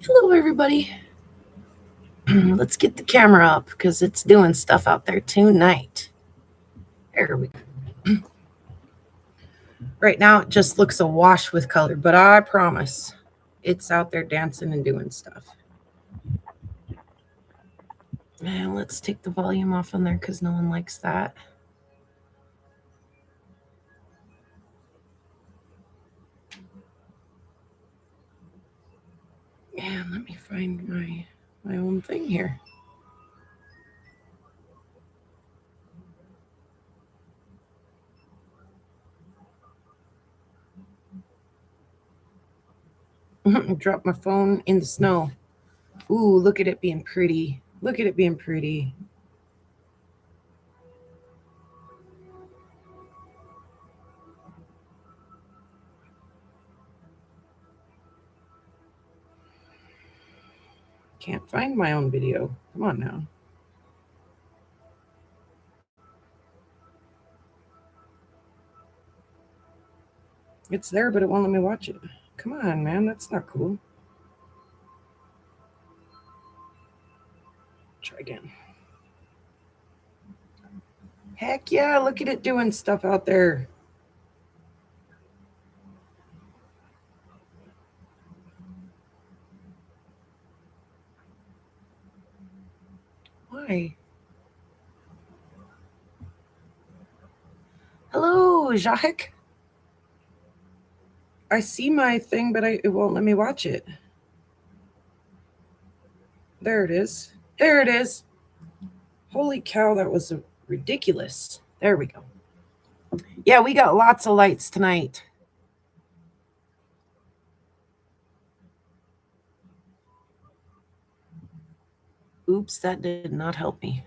Hello, everybody. Let's get the camera up because it's doing stuff out there tonight. There we go. Right now, it just looks awash with color, but I promise it's out there dancing and doing stuff. And let's take the volume off on there because no one likes that. And let me find my own thing here. Drop my phone in the snow. Ooh, look at it being pretty. Look at it being pretty. Can't find my own video. Come on now. It's there, but it won't let me watch it. Come on, man. That's not cool. Try again. Heck yeah, look at it doing stuff out there. Why? Hello, Jacques. I see my thing, but it won't let me watch it. There it is. There it is. Holy cow, that was ridiculous. There we go. Yeah, we got lots of lights tonight. Oops, that did not help me.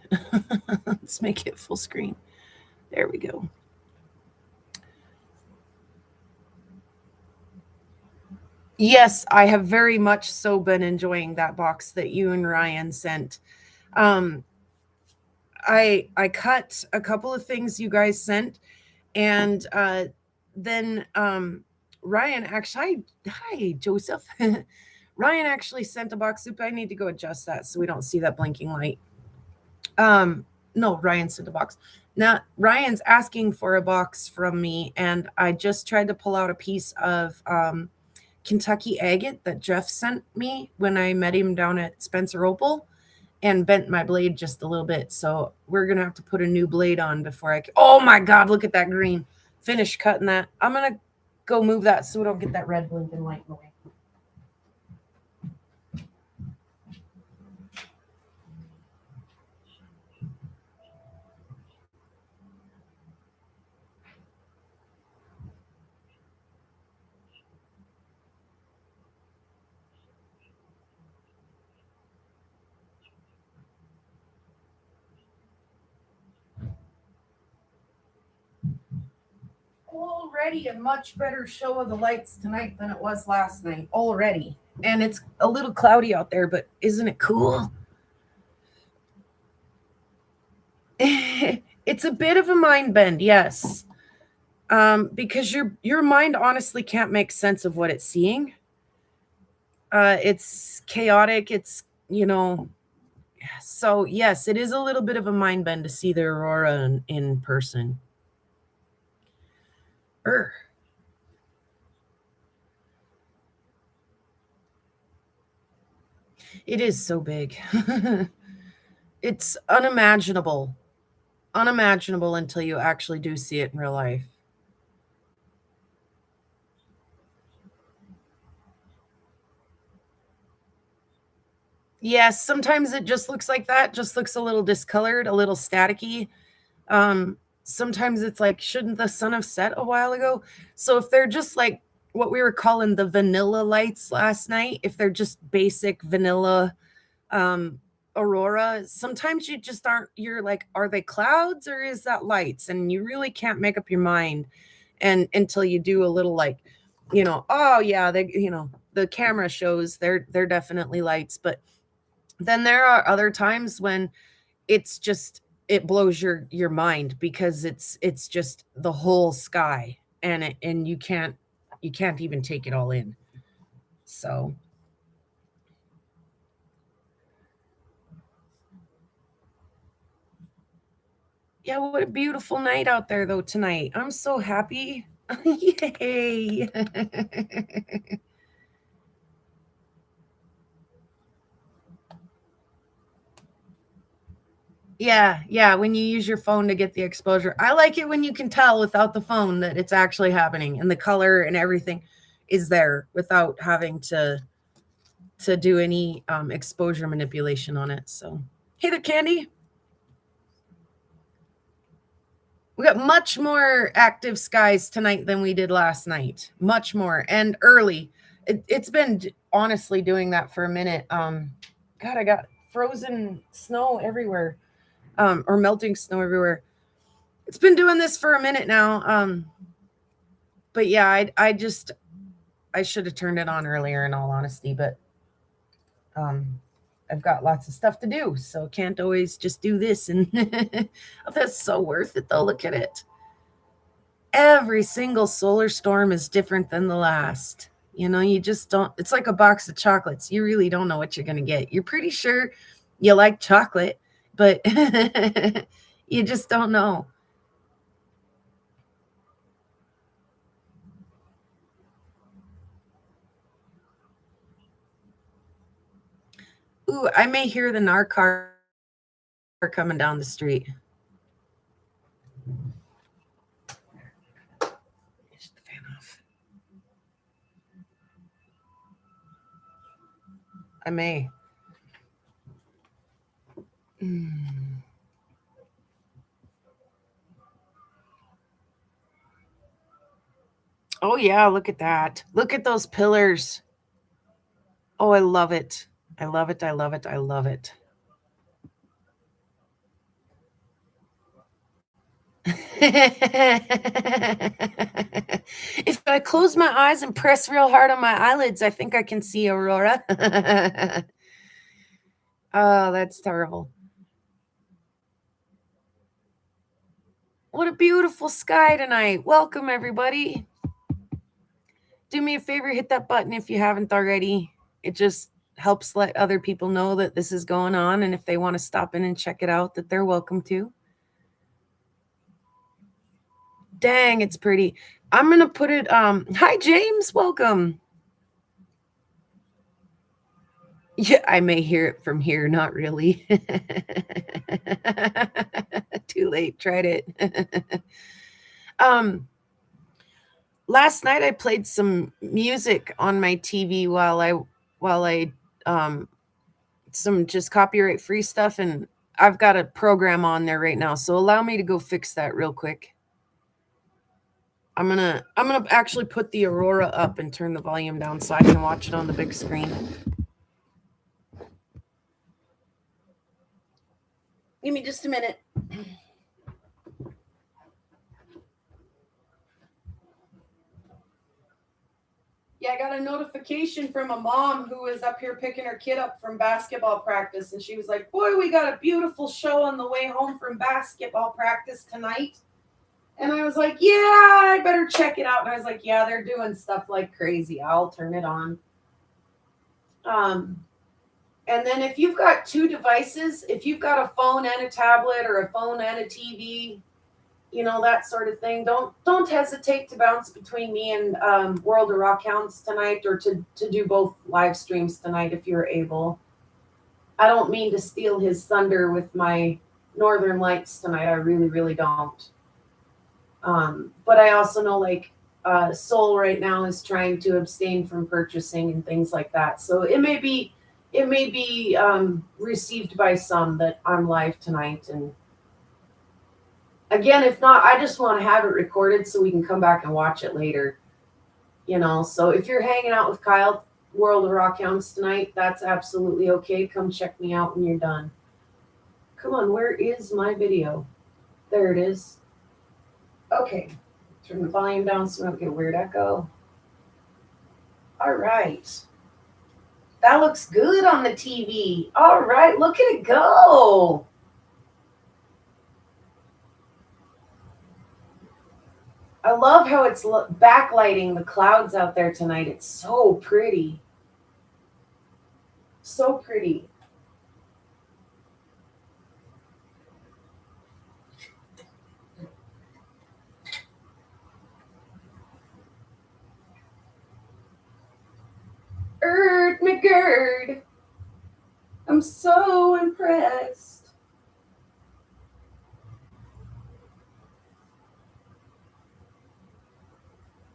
Let's make it full screen. There we go. Yes, I have very much so been enjoying that box that you and Ryan sent. I cut a couple of things you guys sent, and then Ryan actually, hi Joseph. Ryan actually sent a box. Soup. I need to go adjust that so we don't see that blinking light. No, Ryan sent a box. Now Ryan's asking for a box from me, and I just tried to pull out a piece of Kentucky agate that Jeff sent me when I met him down at Spencer Opal, and bent my blade just a little bit. So we're gonna have to put a new blade on before I can. Oh my God, look at that green. Finish cutting that. I'm gonna go move that so we don't get that red blinking light in the way. Already a much better show of the lights tonight than it was last night. Already. And it's a little cloudy out there, but isn't it cool? It's a bit of a mind bend, yes. Because your mind honestly can't make sense of what it's seeing. It's chaotic. It's, so yes, it is a little bit of a mind bend to see the aurora in person. It is so big. It's unimaginable until you actually do see it in real life. Yes, sometimes it just looks like that, just looks a little discolored, a little staticky. Sometimes it's like, shouldn't the sun have set a while ago? So if they're just like what we were calling the vanilla lights last night, if they're just basic vanilla aurora, sometimes you just aren't, you're like, are they clouds or is that lights? And you really can't make up your mind and until you do a little like, oh yeah, the camera shows they're definitely lights. But then there are other times when it's just, it blows your mind because it's just the whole sky, and you You can't even take it all in. So yeah, what a beautiful night out there though tonight. I'm so happy. Yay. Yeah, when you use your phone to get the exposure. I like it when you can tell without the phone that it's actually happening and the color and everything is there without having to do any exposure manipulation on it. So, hey there, Candy. We got much more active skies tonight than we did last night. Much more and early. It's been honestly doing that for a minute. God, I got frozen snow everywhere, or melting snow everywhere. It's been doing this for a minute now. But yeah, I should have turned it on earlier in all honesty, but um I've got lots of stuff to do, so can't always just do this. And oh, that's so worth it though. Look at it. Every single solar storm is different than the last. You know, you just don't, it's like a box of chocolates. You really don't know what you're going to get. You're pretty sure you like chocolate, but you just don't know. Ooh, I may hear the NAR car coming down the street. Shut the fan off. I may. Oh, yeah, look at that. Look at those pillars. Oh, I love it. I love it. I love it. I love it. If I close my eyes and press real hard on my eyelids, I think I can see Aurora. Oh, that's terrible. What a beautiful sky tonight. Welcome, everybody. Do me a favor, hit that button if you haven't already. It just helps let other people know that this is going on. And if they want to stop in and check it out, that they're welcome to. Dang, it's pretty. I'm going to put it, hi, James. Welcome. Yeah, I may hear it from here. Not really. Too late. Tried it. Last night I played some music on my TV while I some just copyright free stuff, and I've got a program on there right now. So allow me to go fix that real quick. I'm gonna actually put the Aurora up and turn the volume down so I can watch it on the big screen. Give me just a minute. Yeah, I got a notification from a mom who was up here picking her kid up from basketball practice, and she was like, "Boy, we got a beautiful show on the way home from basketball practice tonight." And I was like, "Yeah, I better check it out." And I was like, "Yeah, they're doing stuff like crazy. I'll turn it on." And then if you've got two devices, if you've got a phone and a tablet or a phone and a TV, you know, that sort of thing, don't hesitate to bounce between me and World of Rock Hounds tonight, or to do both live streams tonight if you're able. I don't mean to steal his thunder with my Northern Lights tonight. I really, really don't. But I also know, like, Soul right now is trying to abstain from purchasing and things like that. So it may be received by some that I'm live tonight. And again, if not, I just want to have it recorded so we can come back and watch it later. You know, so if you're hanging out with Kyle, World of Rock Hounds tonight, that's absolutely okay. Come check me out when you're done. Come on, where is my video? There it is. Okay, turn the volume down so we don't get a weird echo. All right. That looks good on the TV. All right, look at it go. I love how it's backlighting the clouds out there tonight. It's so pretty. So pretty. McGird. I'm so impressed.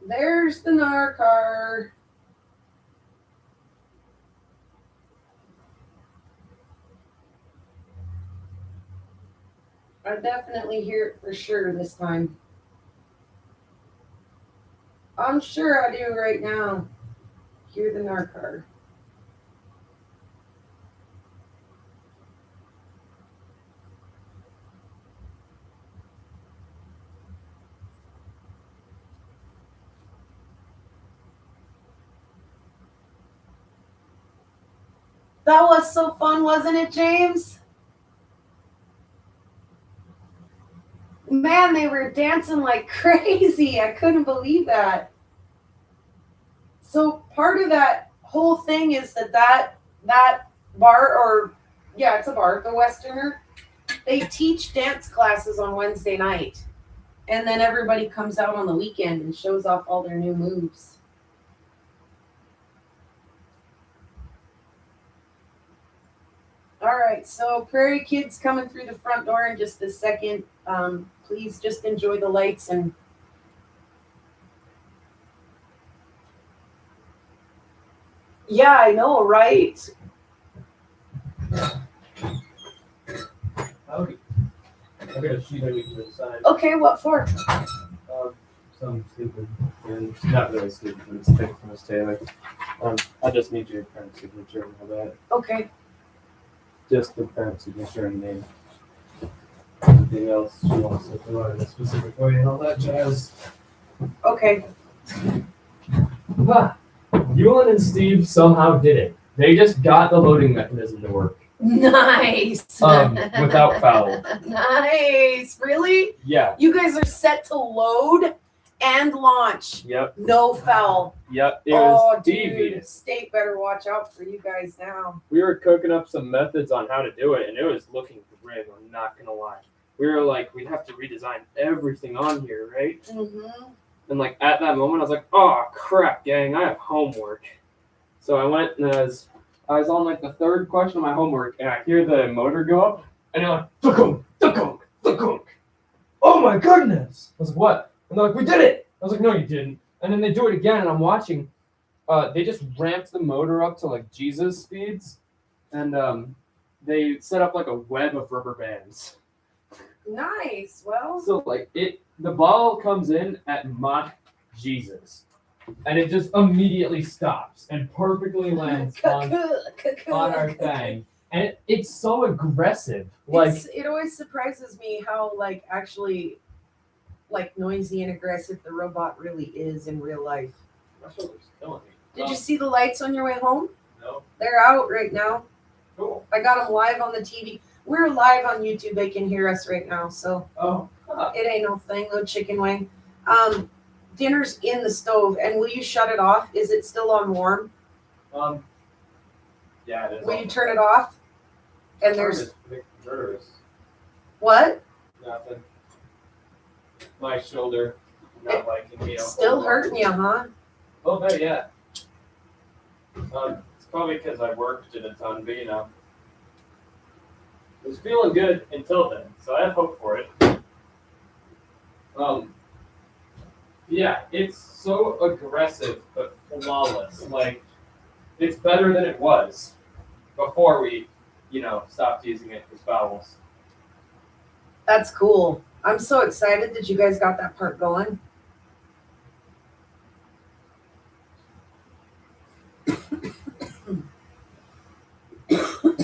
There's the Narcar. I definitely hear it for sure this time. I'm sure I do right now. Hear the Narcar. That was so fun, wasn't it, James? Man, they were dancing like crazy. I couldn't believe that. So part of that whole thing is that bar, or yeah, it's a bar, the Westerner, they teach dance classes on Wednesday night. And then everybody comes out on the weekend and shows off all their new moves. All right, so Prairie Kids coming through the front door in just a second. Please just enjoy the lights and yeah, I know, right? Okay. I got a sheet I need to sign. Okay, what for? Some stupid, and not really stupid, but it's a thing from Miss Taylor. I just need your parent signature and all that. Okay. Just the parent signature and name. Anything else she wants to fill out in a specific way and all that jazz. Okay. Ewan and Steve somehow did it. They just got the loading mechanism to work. Nice. Without foul. Nice. Really? Yeah. You guys are set to load and launch. Yep. No foul. Yep. It was dude, devious. State better watch out for you guys now. We were cooking up some methods on how to do it, and it was looking grim. I'm not gonna lie. We were like, we'd have to redesign everything on here, right? Mm-hmm. And like at that moment, I was like, oh crap, gang, I have homework. So I went and I was on like the third question of my homework, and I hear the motor go up, and they're like, thunk, thunk, thunk. Oh my goodness! I was like, what? And they're like, we did it! I was like, no, you didn't. And then they do it again, and I'm watching. They just ramped the motor up to like Jesus speeds, and they set up like a web of rubber bands. Nice. Well. So like the ball comes in at Mach Jesus, and it just immediately stops and perfectly lands on our thing. And it's so aggressive. Like it always surprises me how like actually like noisy and aggressive the robot really is in real life. My shoulder's killing me. Did you see the lights on your way home? No. They're out right now. Cool. I got them live on the TV. We're live on YouTube. They can hear us right now, so it ain't no thing, no chicken wing. Dinner's in the stove, and will you shut it off? Is it still on warm? Yeah, it is. Will you turn it off? And there's nervous. What? Nothing. My shoulder not liking me. Still hurting you, huh? Oh, but yeah. It's probably because I worked it a ton, but you know. It was feeling good until then, so I have hope for it. Yeah, it's so aggressive but flawless. Like, it's better than it was before we, stopped using it for vowels. That's cool. I'm so excited that you guys got that part going.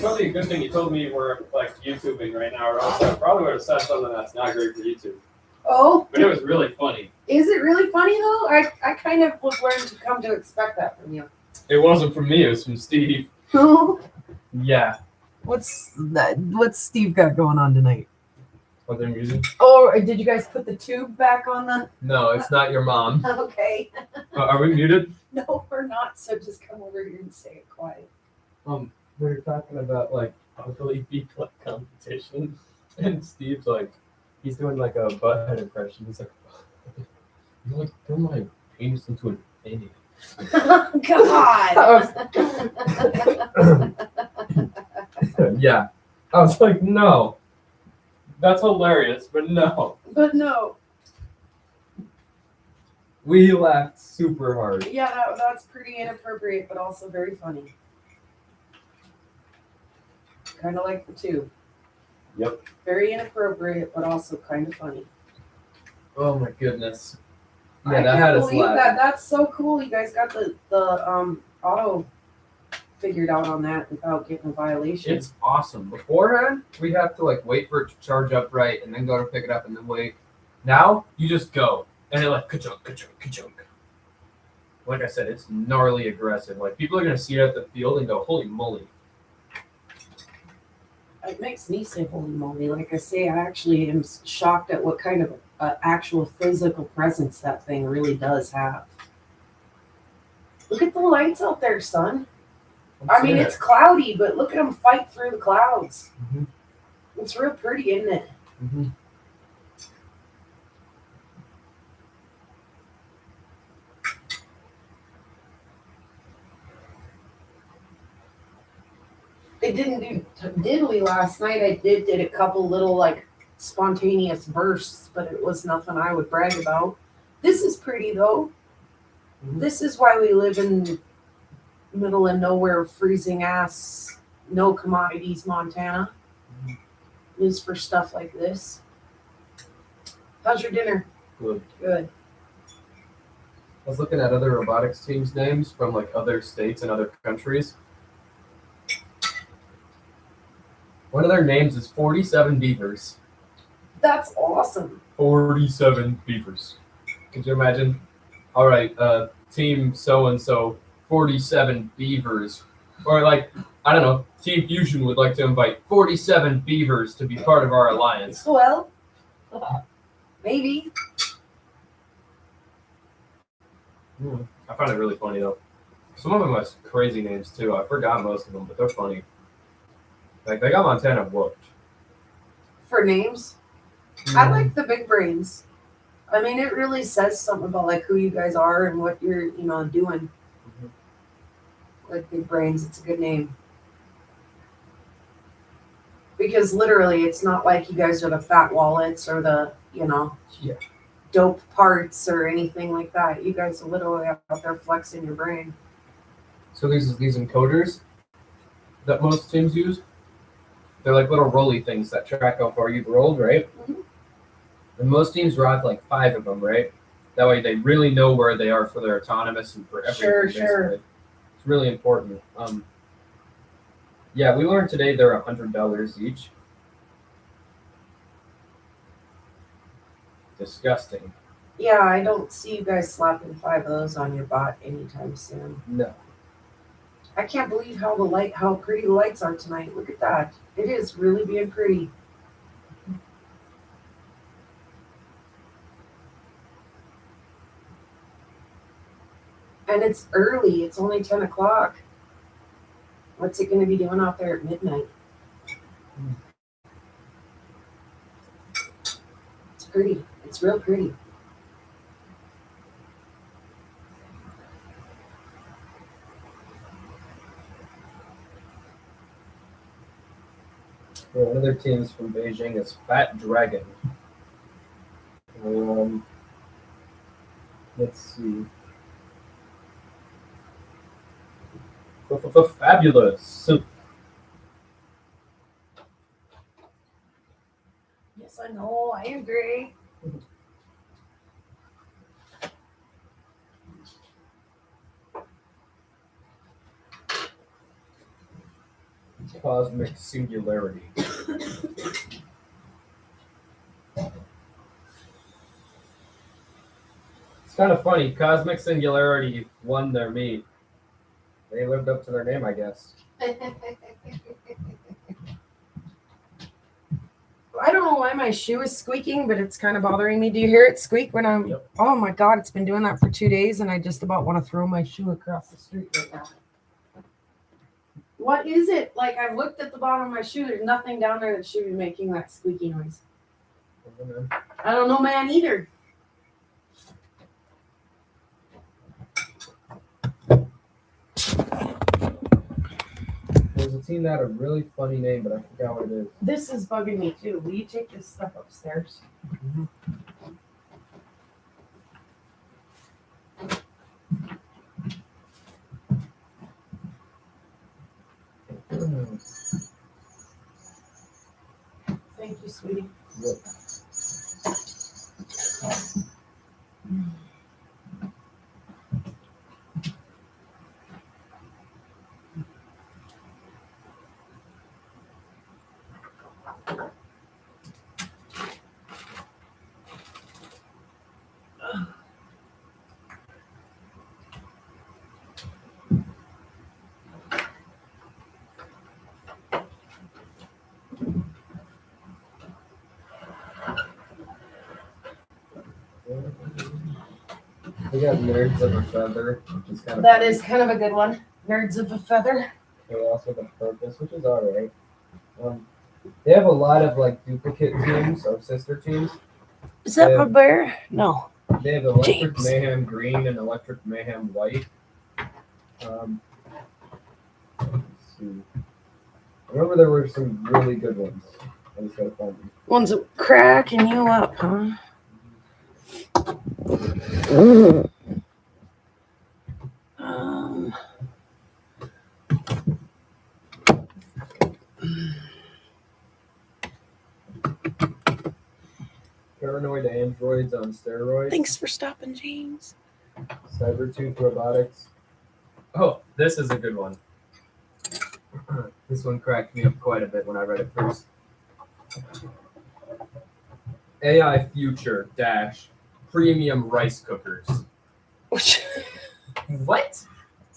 Probably a good thing you told me we're like YouTubing right now, or else I probably would have said something that's not great for YouTube. Oh. But it was really funny. Is it really funny though? I kind of was learning to come to expect that from you. It wasn't from me, it was from Steve. Oh. Yeah. What's Steve got going on tonight? What they're using? Oh, did you guys put the tube back on the? No, it's not your mom. Okay. Are we muted? No, we're not. So just come over here and say it quiet. We were talking about like ugly feet like competition, and Steve's like, he's doing like a butthead impression. He's like, you like turn my penis into an penny. God. Yeah, I was like, no, that's hilarious, but no. But no. We laughed super hard. Yeah, that's pretty inappropriate, but also very funny. Kind of like the tube. Yep. Very inappropriate, but also kind of funny. Oh my goodness. I Yeah, that can't had us believe that. laughing. That's so cool. You guys got the auto figured out on that without getting a violation. It's awesome. Beforehand, we'd have to like wait for it to charge up right and then go to pick it up and then wait. Now you just go and it like ka-chunk, ka-chunk, ka-chunk. Like I said, it's gnarly aggressive. Like people are gonna see it at the field and go, holy moly. It makes me say holy moly. Like I say, I actually am shocked at what kind of actual physical presence that thing really does have. Look at the lights out there, son. I mean, it's cloudy, but look at them fight through the clouds. Mhm. It's real pretty, isn't it? Mm-hmm. They didn't do diddly last night. I did a couple little like spontaneous bursts, but it was nothing I would brag about. This is pretty though. Mhm. This is why we live in middle of nowhere, freezing ass, no commodities, Montana. Is for stuff like this. How's your dinner? Good. Good. I was looking at other robotics teams' names from like other states and other countries. One of their names is 47 Beavers. That's awesome. 47 Beavers. Could you imagine? All right, team so and so, 47 Beavers. Or like, I don't know, Team Fusion would like to invite 47 Beavers to be part of our alliance. Well, maybe. I find it really funny though. Some of them have crazy names too. I forgot most of them, but they're funny. Like they got Montana whooped. For names, I like the big brains. I mean, it really says something about like who you guys are and what you're, doing. Mhm. Like big brains, it's a good name. Because literally, it's not like you guys are the fat wallets or the, Yeah. dope parts or anything like that. You guys are literally out there flexing your brain. So these encoders that most teams use, they're like little rolly things that track how far you've rolled, right? Mhm. And most teams drive like 5 of them, right? That way they really know where they are for their autonomous and for everything. Sure. Basically. It's really important. Yeah, we learned today they're $100 each. Disgusting. Yeah, I don't see you guys slapping 5 of those on your bot anytime soon. No. I can't believe how pretty the lights are tonight. Look at that. It is really being pretty. And it's early. It's only 10 o'clock. What's it going to be doing out there at midnight? It's pretty. It's real pretty. Well, one of their teams from Beijing is Fat Dragon. Let's see. Fabulous. Yes, I know. I agree. Cosmic Singularity. It's kind of funny. Cosmic Singularity won their meet. They lived up to their name, I guess. I don't know why my shoe is squeaking, but it's kind of bothering me. Do you hear it squeak when I'm? Yep. Oh my God, it's been doing that for 2 days, and I just about want to throw my shoe across the street right now. What is it? Like, I've looked at the bottom of my shoe. There's nothing down there that should be making that squeaky noise. I don't know, man, either. There's a team that had a really funny name, but I forgot what it is. This is bugging me too. Will you take this stuff upstairs? Thank you, sweetie. Yep. We got Nerds of a Feather, which is kind of That is kind of a good one. Nerds of a feather. Chaos with a Purpose, which is alright. They have a lot of like duplicate teams or sister teams. Is that Yeah. my bear? No. They have Electric James. Mayhem Green and Electric Mayhem White. Let's see. I remember there were some really good ones. I just gotta find them. One's cracking you up, huh? Um, Paranoid Androids on Steroids. thanks for stopping, James. Cybertooth Robotics. Oh, this is a good one. This one cracked me up quite a bit when I read it first. AI Future Dash Premium Rice Cookers. What?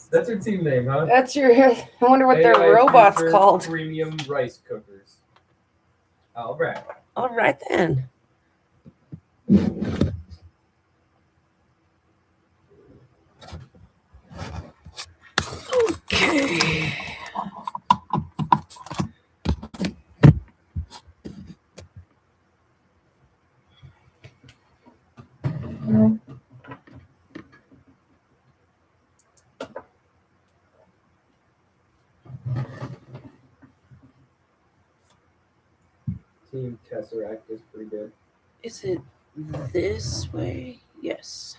That's your team name, huh? That's your. I wonder what their AI robot's Future called. Premium Rice Cookers. All right. All right then. Okay. Team Tesseract is pretty good. Is it this way? Yes.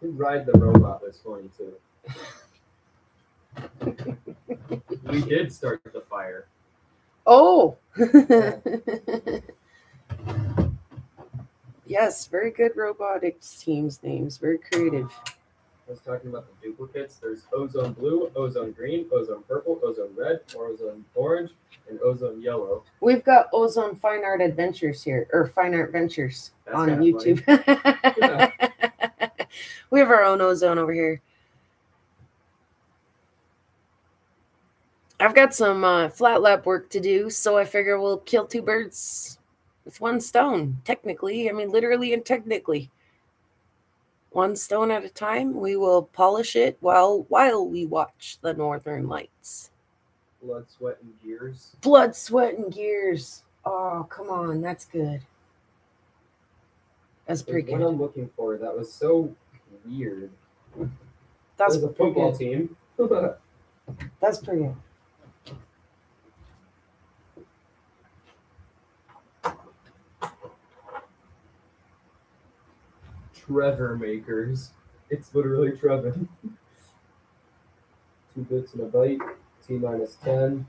Who Ride the Robot was funny too. We did start the fire. Oh. Yes, very good robotics teams names. Very creative. I was talking about the duplicates. There's Ozone Blue, Ozone Green, Ozone Purple, Ozone Red, Ozone Orange, and Ozone Yellow. We've got Ozone Fine Art Adventures here, or Fine Art Ventures That's on kinda YouTube. We have our own Ozone over here. I've got some flat lap work to do, so I figure we'll kill two birds with one stone. Technically, I mean literally and technically. One stone at a time. We will polish it while we watch the Northern Lights. Blood, Sweat, and Gears. Blood, Sweat, and Gears. Oh, come on, that's good. That's There's pretty what good. I'm looking for. That was so weird. That's There's a pretty football good. team. That's pretty good. Trevor Makers. It's literally Trevor. 2 bits and a byte. T-10.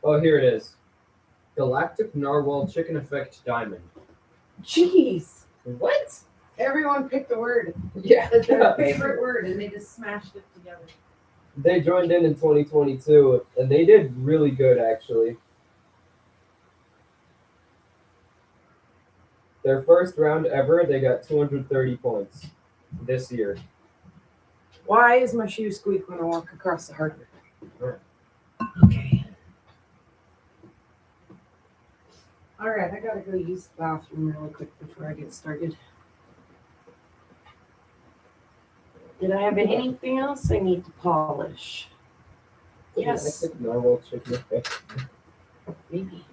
Oh, here it is. Galactic Narwhal Chicken Effect Diamond. Jeez. What? Everyone picked a word. Yeah. That's their favorite word, and they just smashed it together. They joined in 2022, and they did really good, actually. Their first round ever, they got 230 points. this year. Why is my shoe squeak when I walk across the hardwood? Right. Okay. All right, I gotta go use the bathroom really quick before I get started. Did I have anything else I need to polish? Yes, I think narwhal chicken. Okay. maybe.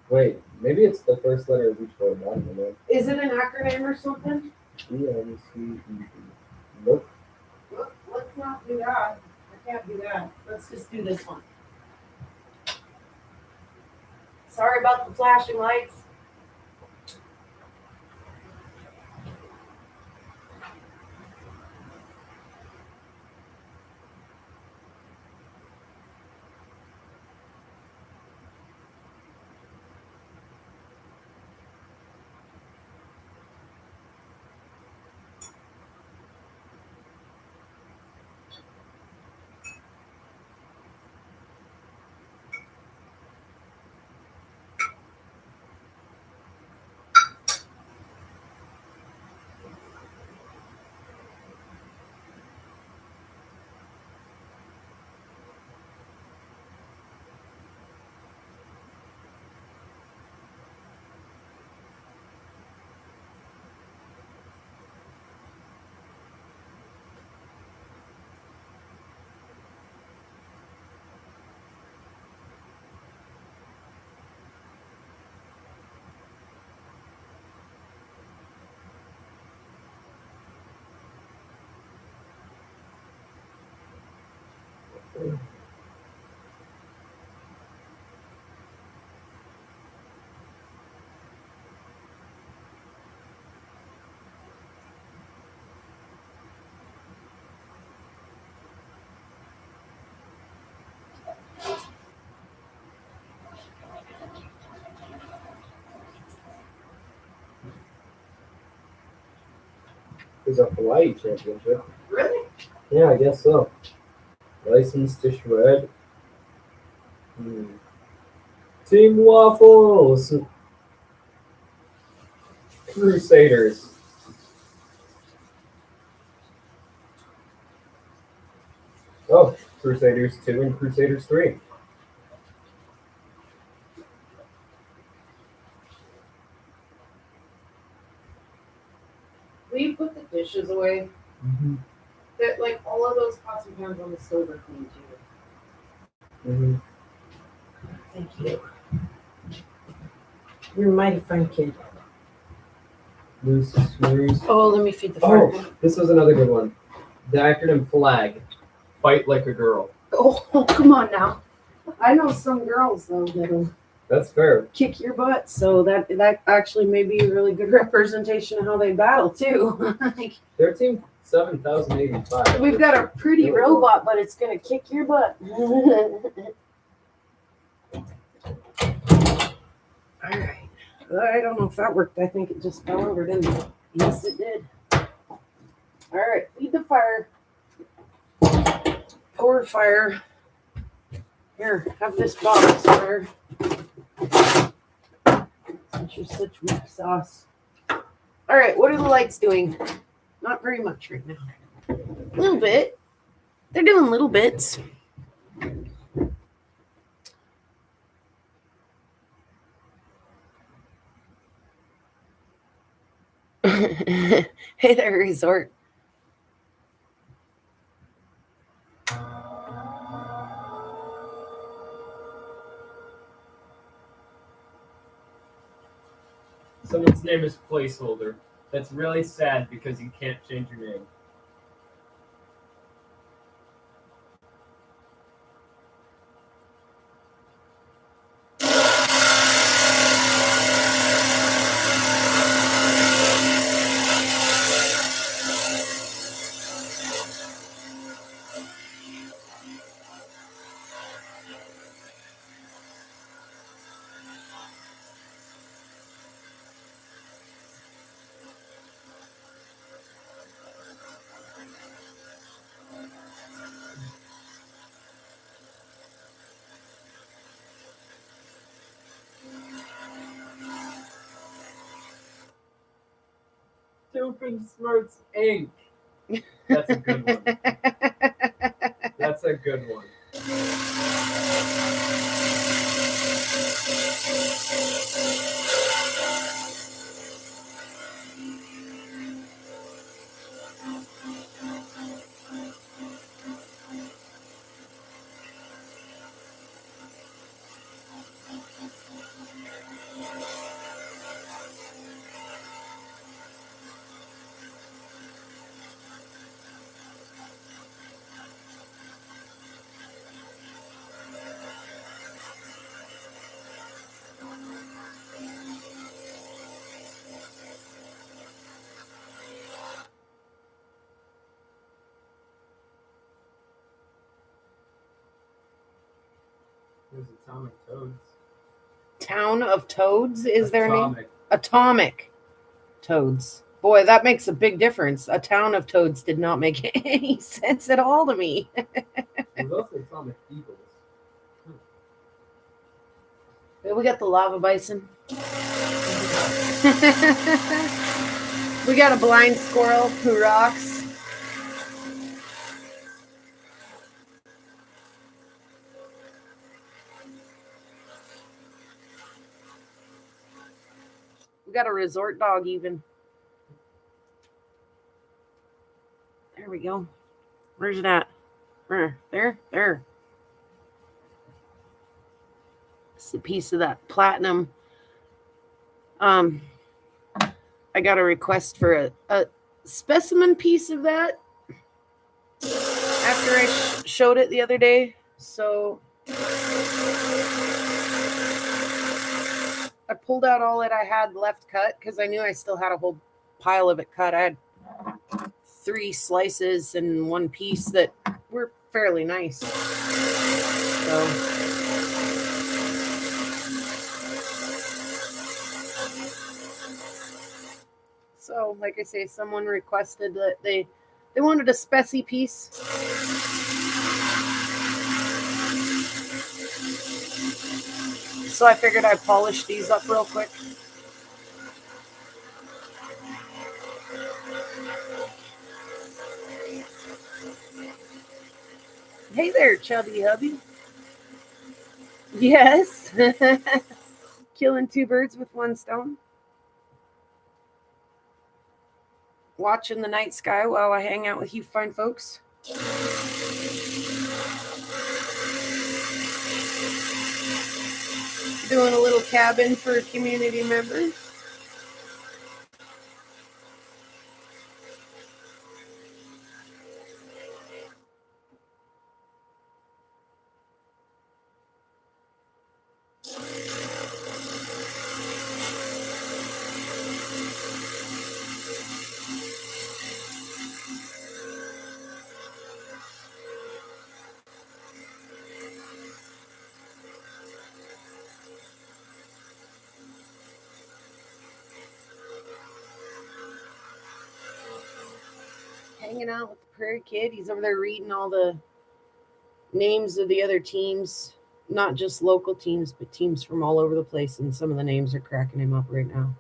Wait, maybe it's the first letter of each word. I don't know. Is it an acronym or something? E-N-C-E-D. Nope. Let's not do that. I can't do that. Let's just do this one. Sorry about the flashing lights. There's a Hawaii championship. Really? Yeah, I guess so. License to shred. Team Waffles. Crusaders. Oh, Crusaders 2 and Crusaders 3. Will you put the dishes away? Mm-hmm. That like all of those pots and pans on the stove are clean too. Mm-hmm. Thank you. You're a mighty fine kid. Loose screws. Oh, let me feed the fire. Oh, this was another good one. The acronym FLAG. Fight like a girl. Oh, come on now. I know some girls though that'll That's fair. kick your butt, so that actually may be a really good representation of how they battle too. Like, Their team 7,085. we've got a pretty Really? robot, but it's gonna kick your butt. All right. I don't know if that worked. I think it just fell over, didn't it? Yes, it did. All right. Feed the fire. Pour fire. Here, have this box, fire. Since you're such weak sauce. All right. What are the lights doing? Not very much right now. A little bit. They're doing little bits. Hey there, resort. Someone's name is placeholder. That's really sad because you can't change your name. Stupid Smarts Inc. That's a good one. That's a good one. There's atomic toads. Town of Toads is their name? Atomic. Atomic Toads. Boy, that makes a big difference. A town of toads did not make any sense at all to me. There's also atomic eagles. We got the lava bison. We got a blind squirrel who rocks. We got a resort dog even. There we go. Where's it at? There. It's a piece of that platinum. I got a request for a specimen piece of that after I showed it the other day. So I pulled out all that I had left cut because I knew I still had a whole pile of it cut. I had 3 slices and 1 piece that were fairly nice. So like I say, someone requested that they wanted a specie piece. So I figured I'd polish these up real quick. Hey there, chubby hubby. Yes. Killing 2 birds with 1 stone. Watching the night sky while I hang out with you fine folks. Doing a little cabin for community members. Hanging out with the Prairie Kid. He's over there reading all the names of the other teams, not just local teams, but teams from all over the place. And some of the names are cracking him up right now.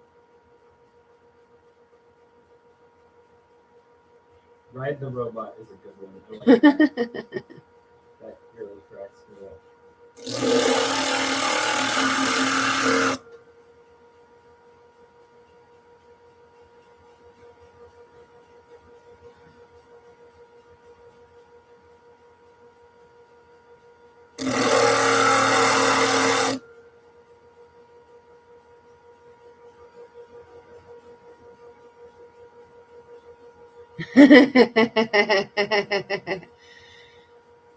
Ride the Robot is a good one. I like that. That really cracks me up.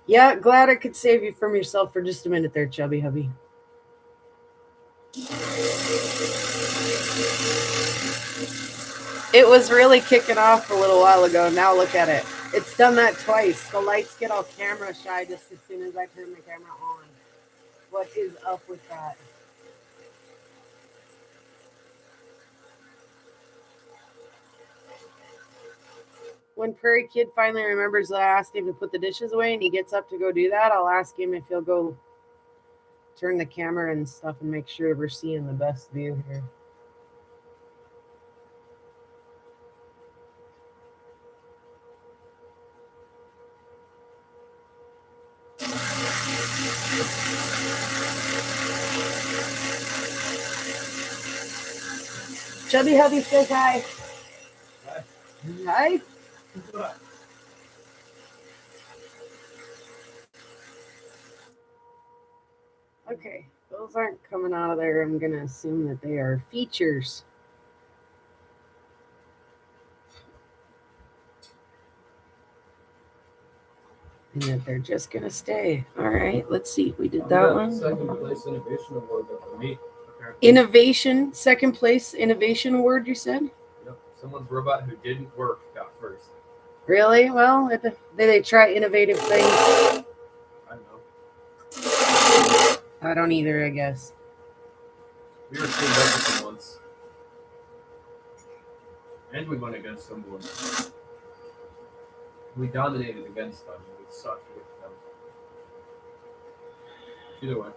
Yeah, glad I could save you from yourself for just a minute there, chubby hubby. It was really kicking off a little while ago. Now look at it. It's done that twice. The lights get all camera shy just as soon as I turn the camera on. What is up with that? When Prairie Kid finally remembers that I asked him to put the dishes away and he gets up to go do that, I'll ask him if he'll go turn the camera and stuff and make sure we're seeing the best view here. Chubby Hubby says hi. Hi. Okay, those aren't coming out of there. I'm gonna assume that they are features. And that they're just gonna stay. All right, let's see. We did that one. Second place innovation award for me. Innovation, second place innovation award. You said. Yep. Someone's robot who didn't work got first. Really? Well, they try innovative things. I don't know. I don't either. I guess. We were teamed up with them once. And we went against them once. We dominated against them. We sucked with them. Either way.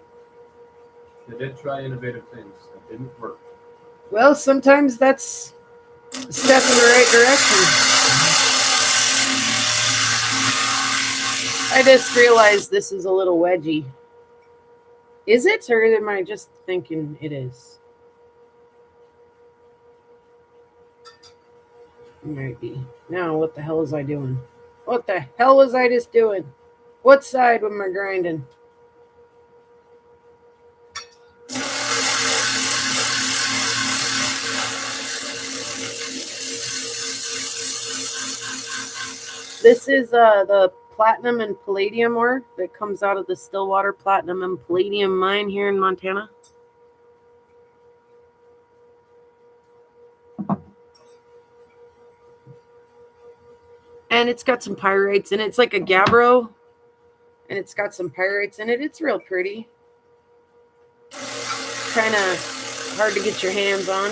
They did try innovative things that didn't work. Well, sometimes that's a step in the right direction. I just realized this is a little wedgy. Is it, or am I just thinking it is? It might be. Now, what the hell was I doing? What the hell was I just doing? What side am I grinding? This is the platinum and palladium ore that comes out of the Stillwater Platinum and Palladium mine here in Montana. And it's got some pyrites in it. It's like a gabbro, and it's got some pyrites in it. It's real pretty. Kind of hard to get your hands on.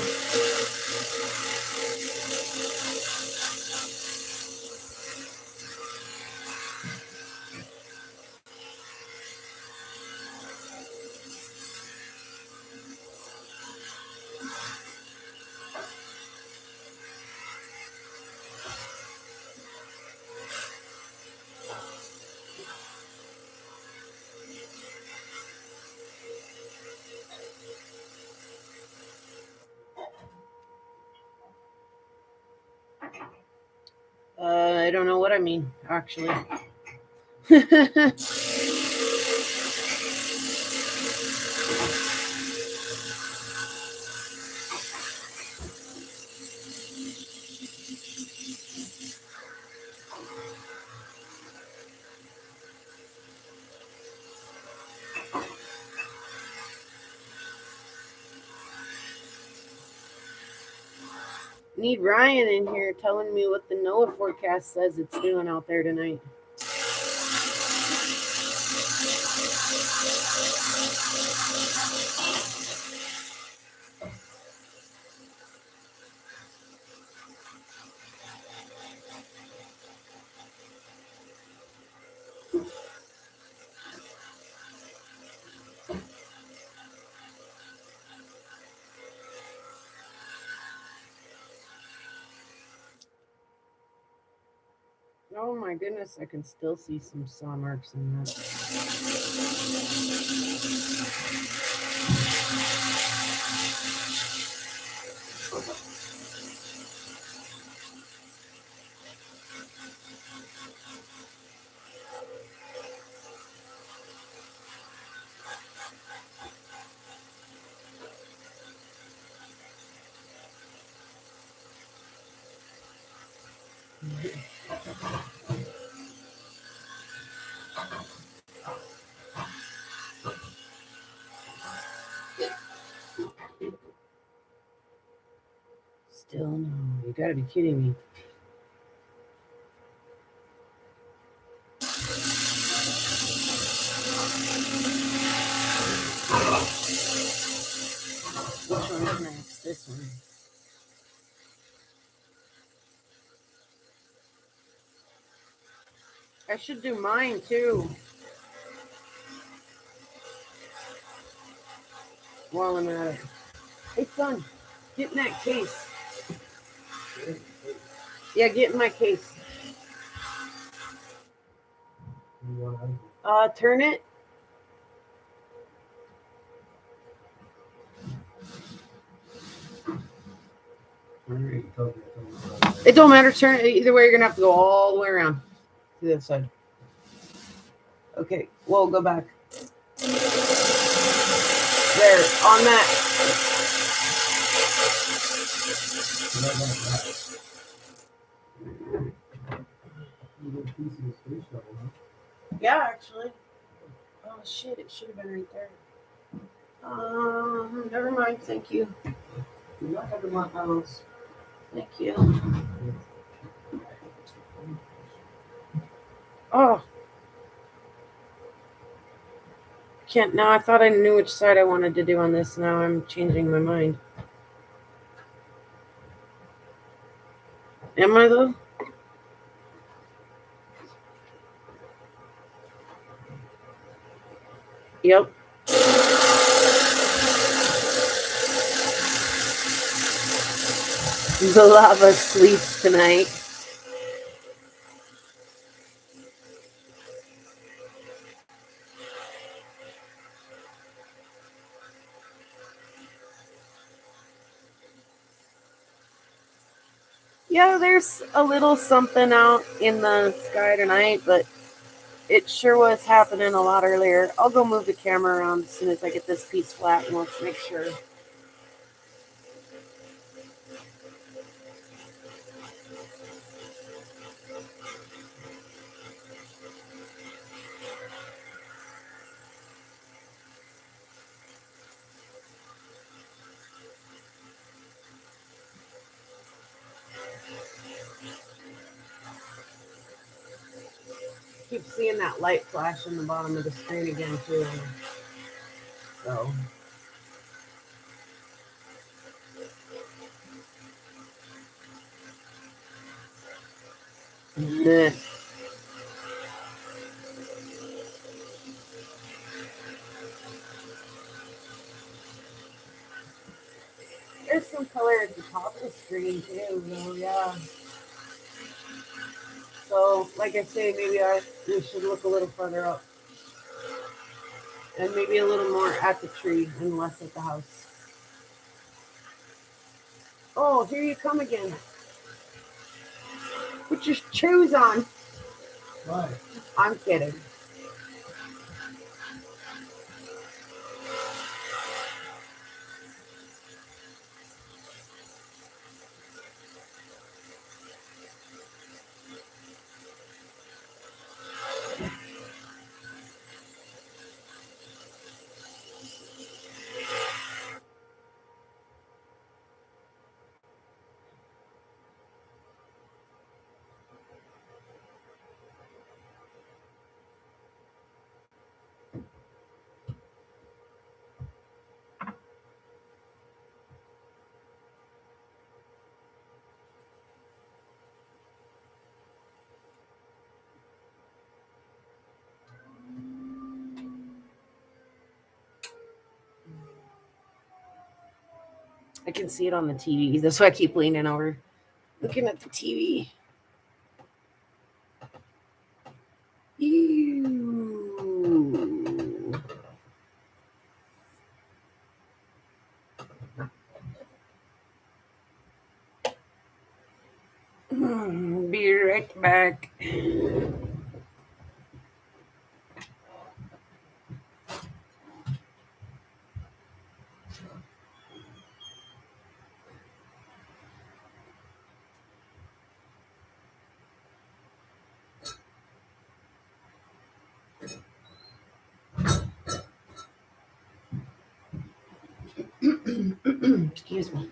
I don't know what I mean, actually. Need Ryan in here telling me what the NOAA forecast says it's doing out there tonight. Oh my goodness, I can still see some saw marks in that. Still no. You gotta be kidding me. Which one's next? This one. I should do mine too. While I'm at it. Hey son, get in that case. Yeah, get in my case. Turn it. It don't matter. Turn either way. You're gonna have to go all the way around to the other side. Okay. We'll go back. There on that. Yeah, actually. Oh shit! It should have been right there. Never mind. Thank you. Do not have my house. Thank you. Oh. Can't now. I thought I knew which side I wanted to do on this. Now I'm changing my mind. Am I though? Yep. The lava sleeps tonight. Yeah, there's a little something out in the sky tonight, but it sure was happening a lot earlier. I'll go move the camera around as soon as I get this piece flat, and let's make sure. Keep seeing that light flash in the bottom of the screen again too. So Meh. There's some color at the top of the screen too, though, yeah. So, like I say, maybe we should look a little further up. And maybe a little more at the tree and less at the house. Oh, here you come again. Put your shoes on. Why? I'm kidding. I can see it on the TV. That's why I keep leaning over, looking at the TV. Ew. Be right back. Excuse me.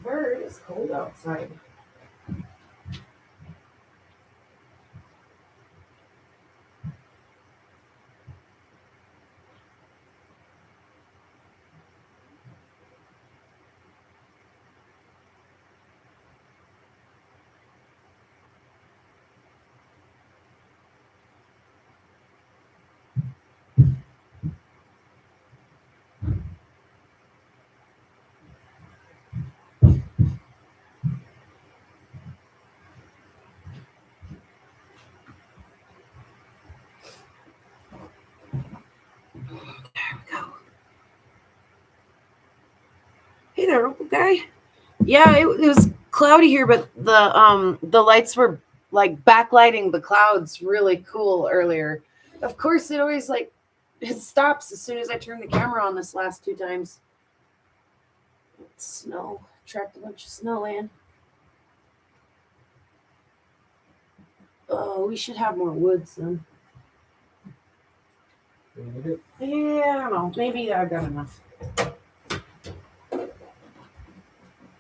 Bird, it's cold outside. there, little guy. Yeah, it was cloudy here, but the lights were like backlighting the clouds really cool earlier. Of course, it always like it stops as soon as I turn the camera on this last 2 times. It's snow. Tracked a bunch of snow in. Oh, we should have more woods then. We need it. Yeah, I don't know. Maybe I've got enough.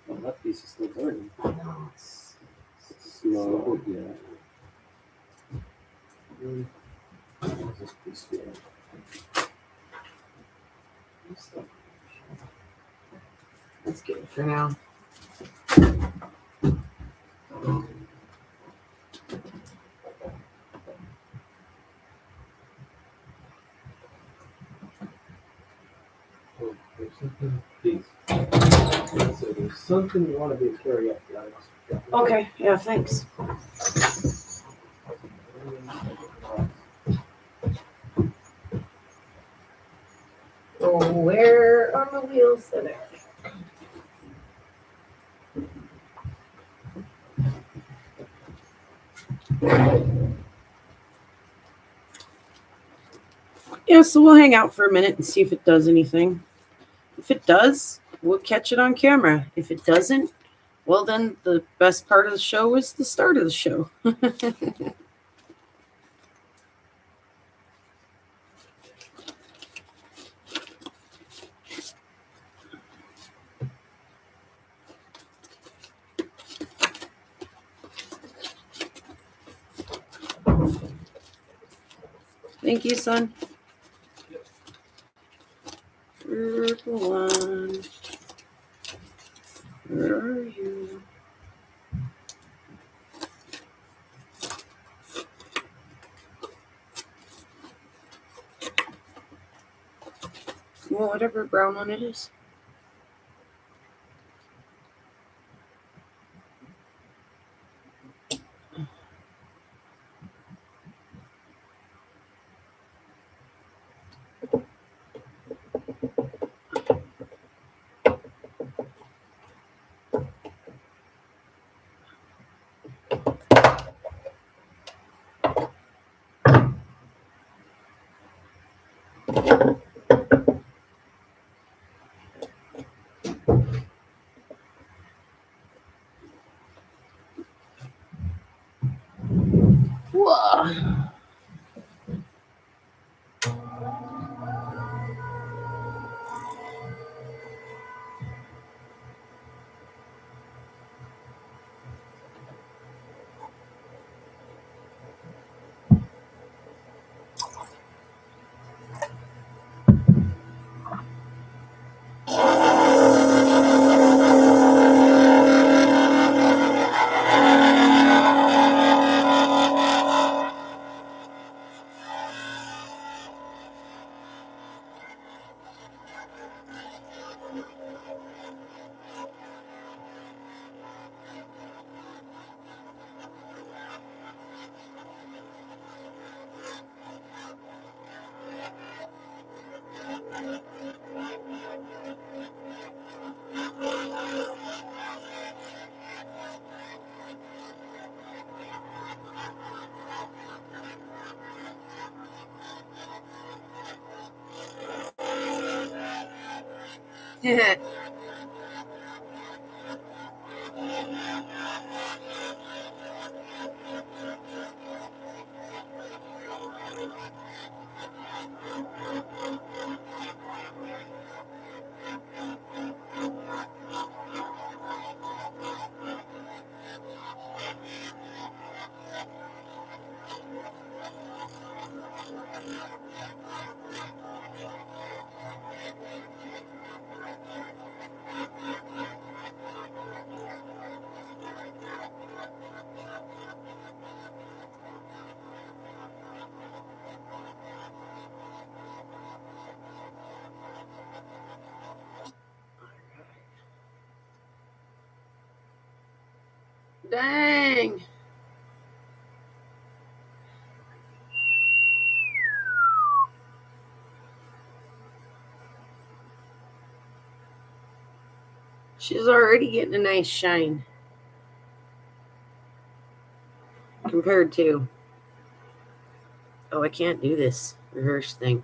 Well, that piece is still burning. I know. It's slow, yeah. This piece here. That's good for now. Oh, there's something. Please. So there's something you want to be carry up, guys. Okay, yeah, thanks. Oh, where are my wheels? There. Yeah, so we'll hang out for a minute and see if it does anything. If it does, we'll catch it on camera. If it doesn't, well, then the best part of the show is the start of the show. Thank you, son. Purple one. Where are you? Well, whatever brown one it is. Whoa. Dang. She's already getting a nice shine compared to. Oh, I can't do this reverse thing.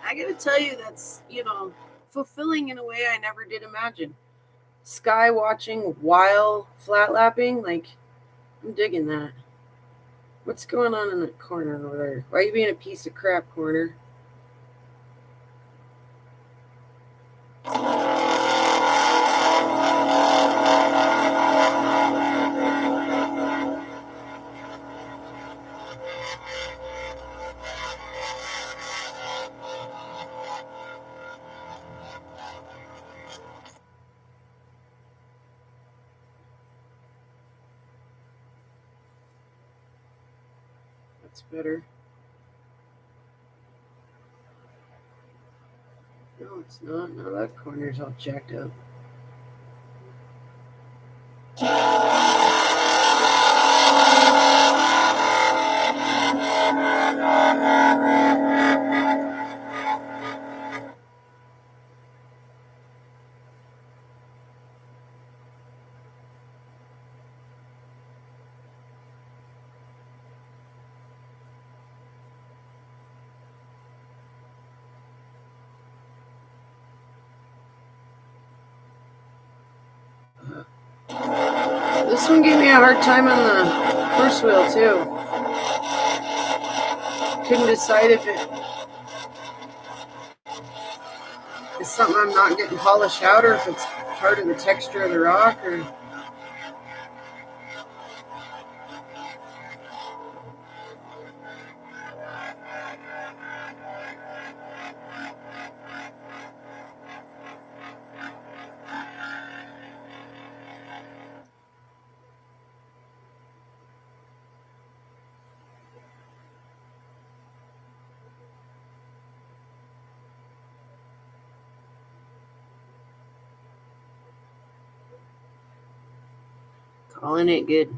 I gotta tell you, that's, fulfilling in a way I never did imagine. Sky watching while flat lapping, like, I'm digging that. What's going on in that corner over there? Why are you being a piece of crap, corner? That's better. No, it's not. No, that corner's all jacked up. This one gave me a hard time on the first wheel, too. Couldn't decide if it is something I'm not getting polished out or if it's part of the texture of the rock or... Calling it good.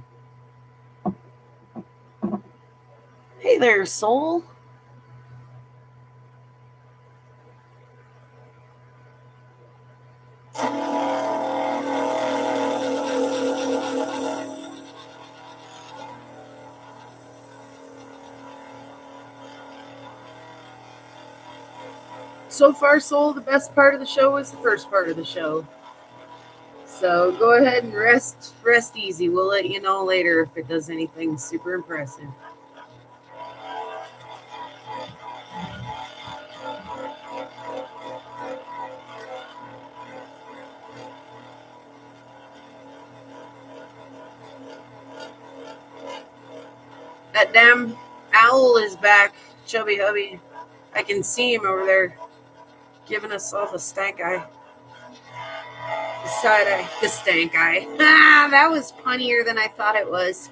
Hey there, soul. So far, Soul, the best part of the show was the first part of the show. So go ahead and rest easy. We'll let you know later if it does anything super impressive. That damn owl is back, Chubby Hubby. I can see him over there giving us all the stank eye. The side eye. The stank eye. Ah, that was punnier than I thought it was.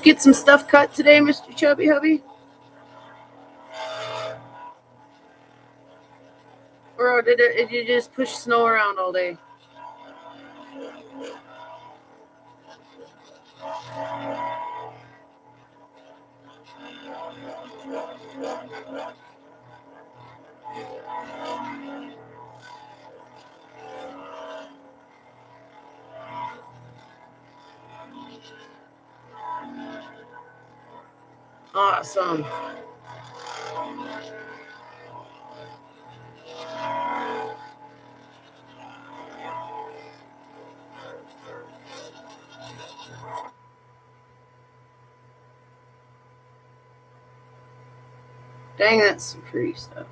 Did you get some stuff cut today, Mr. Chubby Hubby? Or did you just push snow around all day? Awesome. Dang, that's some pretty stuff.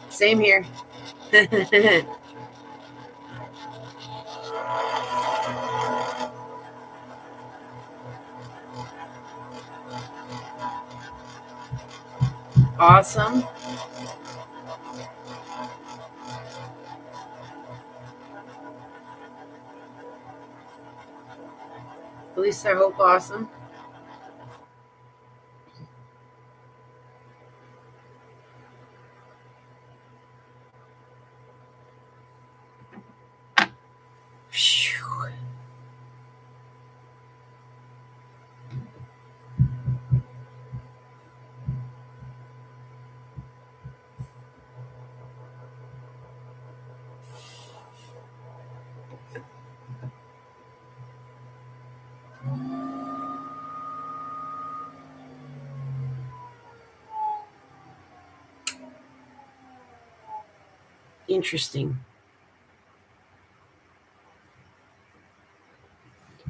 Same here. Awesome. At least I hope awesome. Phew. Interesting.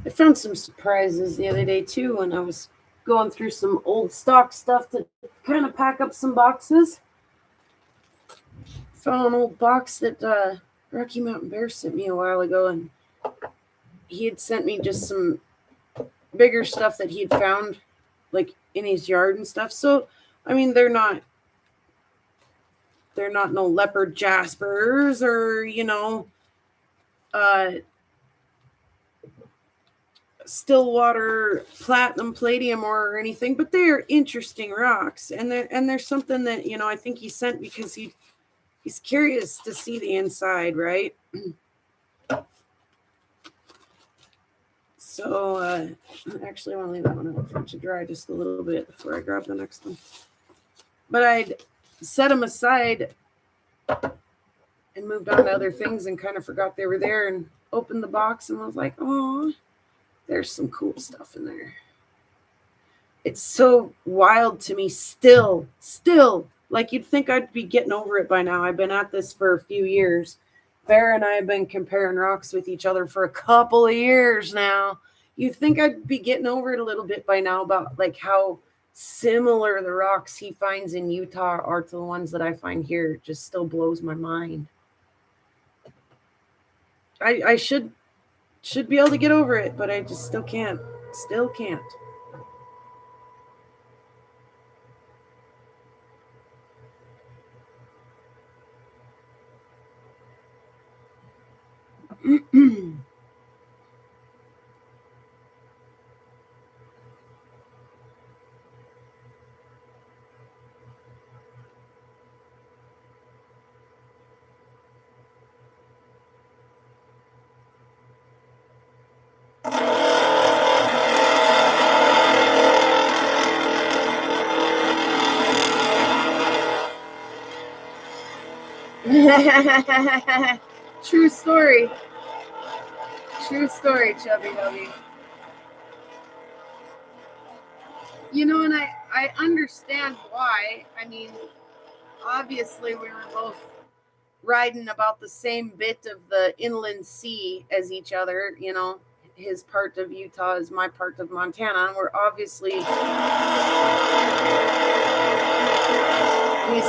I found some surprises the other day too when I was going through some old stock stuff to kind of pack up some boxes. Found an old box that Rocky Mountain Bear sent me a while ago, and he had sent me just some bigger stuff that he had found like in his yard and stuff. So I mean they're not no leopard jaspers or Stillwater platinum palladium or anything, but they're interesting rocks, and there's something that I think he sent because he's curious to see the inside, right? So actually I want to leave that one out for it to dry just a little bit before I grab the next one. But I'd set them aside and moved on to other things and kind of forgot they were there, and opened the box and was like, oh, there's some cool stuff in there. It's so wild to me still. Like, you'd think I'd be getting over it by now. I've been at this for a few years. Bear and I have been comparing rocks with each other for a couple of years now. You'd think I'd be getting over it a little bit by now about like how similar the rocks he finds in Utah are to the ones that I find here. It just still blows my mind. I should be able to get over it, but I just still can't. Still can't. True story. True story, Chubby Hubby. You know, and I understand why. I mean, obviously we were both riding about the same bit of the inland sea as each other, you know. His part of Utah is my part of Montana, and we're obviously he's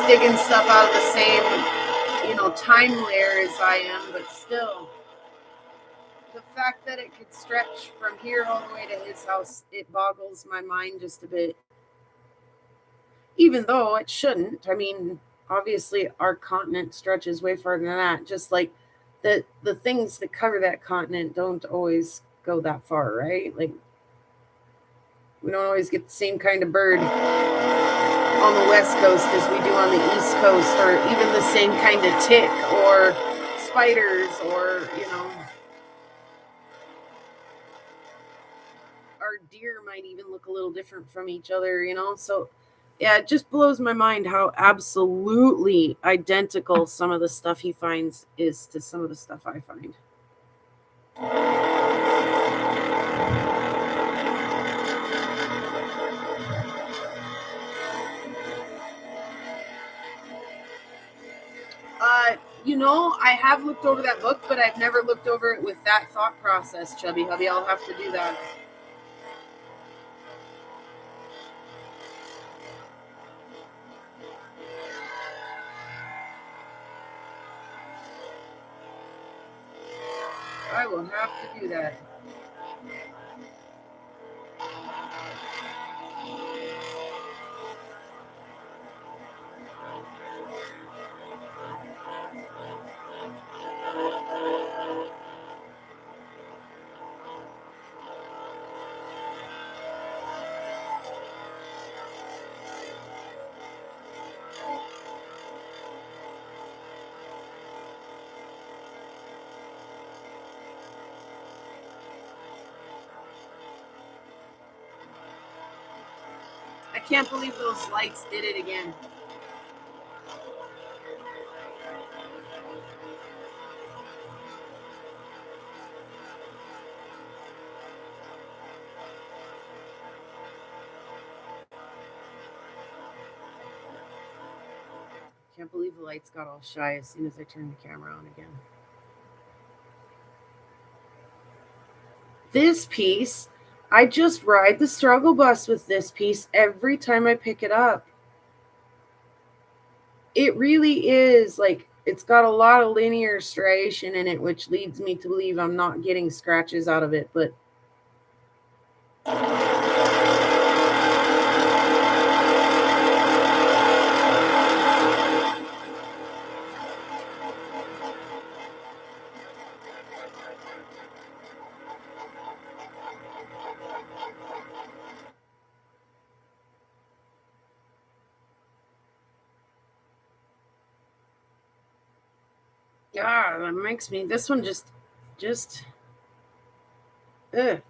digging stuff out of the same, you know, time layer as I am, but still, the fact that it could stretch from here all the way to his house, it boggles my mind just a bit. Even though it shouldn't. I mean, obviously our continent stretches way farther than that. Just like the things that cover that continent don't always go that far, right? Like we don't always get the same kind of bird on the west coast as we do on the east coast, or even the same kind of tick or spiders, or you know, our deer might even look a little different from each other, you know. So yeah, it just blows my mind how absolutely identical some of the stuff he finds is to some of the stuff I find. You know, I have looked over that book, but I've never looked over it with that thought process, Chubby Hubby. I'll have to do that. I will have to do that. I can't believe those lights did it again. Can't believe the lights got all shy as soon as I turned the camera on again. This piece, I just ride the struggle bus with this piece every time I pick it up. It really is like it's got a lot of linear striation in it, which leads me to believe I'm not getting scratches out of it, but yeah, that makes me this one just ugh.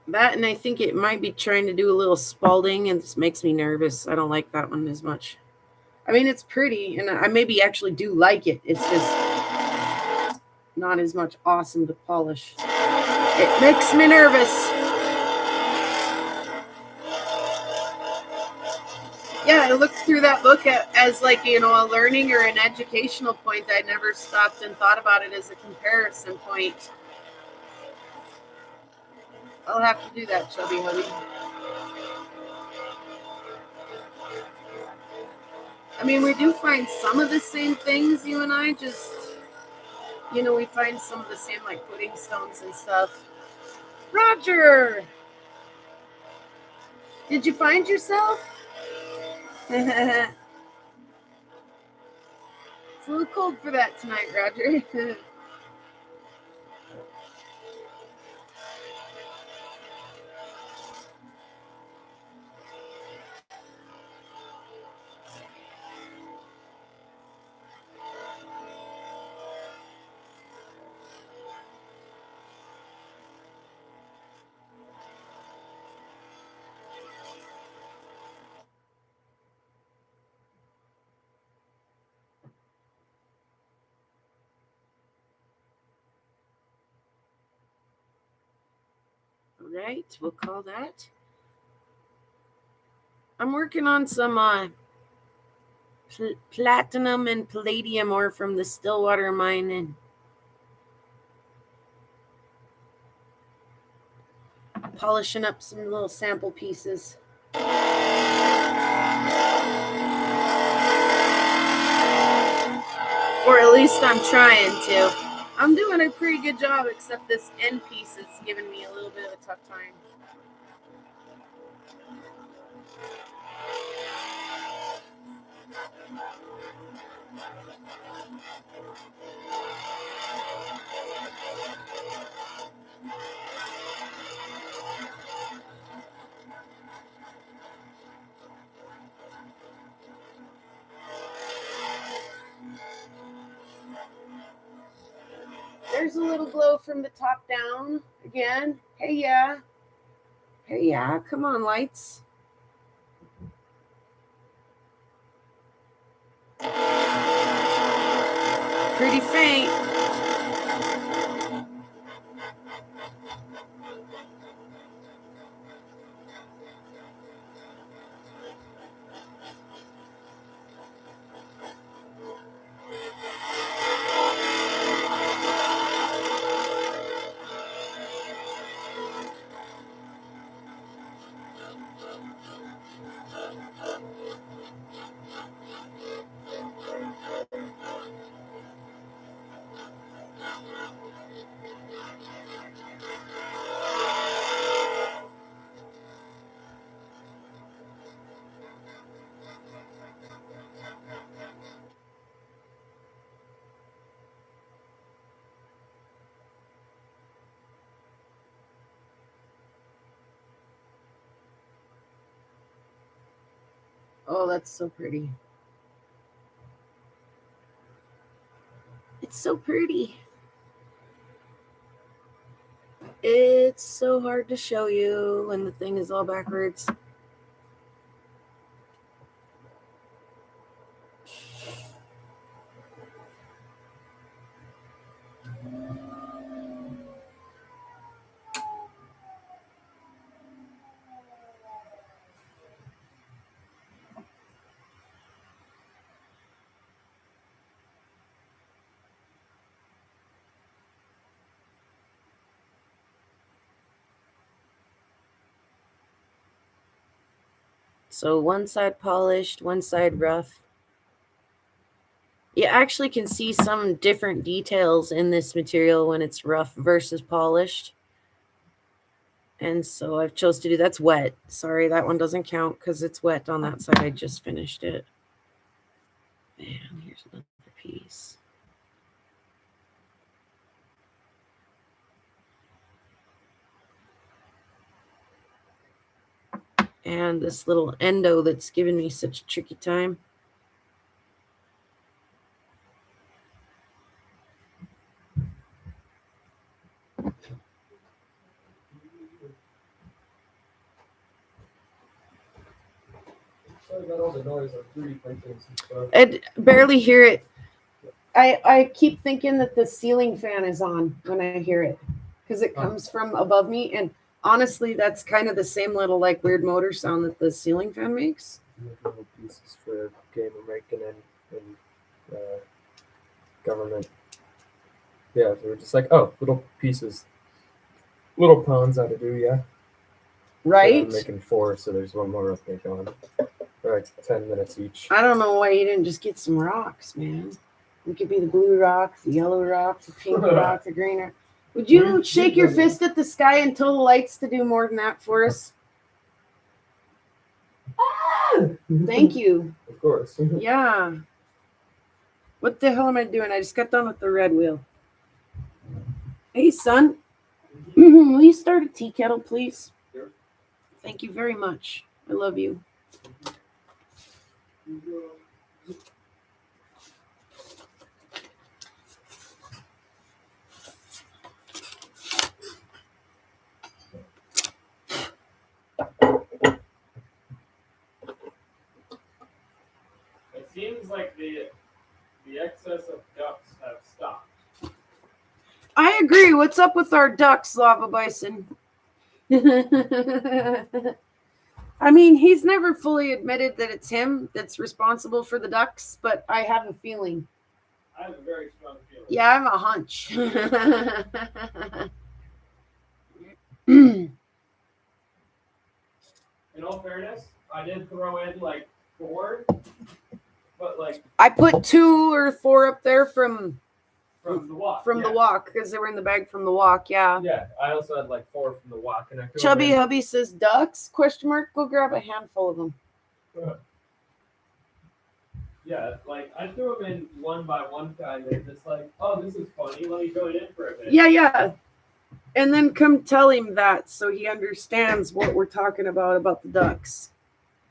That, and I think it might be trying to do a little spalding, and this makes me nervous. I don't like that one as much. I mean, it's pretty, and I maybe actually do like it. It's just not as much awesome to polish. It makes me nervous. Yeah, I looked through that book as like, you know, a learning or an educational point. I never stopped and thought about it as a comparison point. I'll have to do that, Chubby Hubby. I mean, we do find some of the same things, you and I, just, you know, we find some of the same, like, pudding stones and stuff. Roger! Did you find yourself? It's a little cold for that tonight, Roger. right, we'll call that. I'm working on some platinum and palladium ore from the Stillwater mine, and polishing up some little sample pieces. Or at least I'm trying to. I'm doing a pretty good job, except this end piece is giving me a little bit of a tough time. There's a little glow from the top down again. Hey, yeah. Hey, yeah. Come on, lights. Pretty faint. Oh, that's so pretty. It's so pretty. It's so hard to show you when the thing is all backwards. So one side polished, one side rough. You actually can see some different details in this material when it's rough versus polished. And so I've chose to do, that's wet. Sorry, that one doesn't count because it's wet on that side. I just finished it. And here's another piece. And this little endo that's given me such a tricky time. Sorry about all the noise on 3D printings and stuff. I barely hear it. I keep thinking that the ceiling fan is on when I hear it because it comes from above me. And honestly, that's kind of the same little like weird motor sound that the ceiling fan makes. Little pieces for game making and government. Yeah, they were just like, oh, little pieces, little pawns out to do, yeah. Right? So I'm making 4, so there's one more update on. All right, 10 minutes each. I don't know why you didn't just get some rocks, man. It could be the blue rock, the yellow rock, the pink rock, the green rock. Would you shake your fist at the sky and tell the lights to do more than that for us? Thank you. Of course. Yeah. What the hell am I doing? I just got done with the red wheel. Hey, son. Will you start a tea kettle, please? Sure. Thank you very much. I love you. It seems like the excess of ducks have stopped. I agree. What's up with our ducks, Lava Bison? I mean, he's never fully admitted that it's him that's responsible for the ducks, but I have a feeling. I have a very strong feeling. Yeah, I have a hunch. In all fairness, I did throw in like 4, but like I put 2 or 4 up there from from the walk. the walk because they were in the bag from the walk. Yeah. Yeah, I also had like 4 from the walk, and I threw Chubby them hubby says ducks? Question mark. Go grab a handful of them. in. Yeah, like I threw them in one by one, kind of just like, oh, this is funny. Let me throw it in for a bit. Yeah. And then come tell him that so he understands what we're talking about the ducks.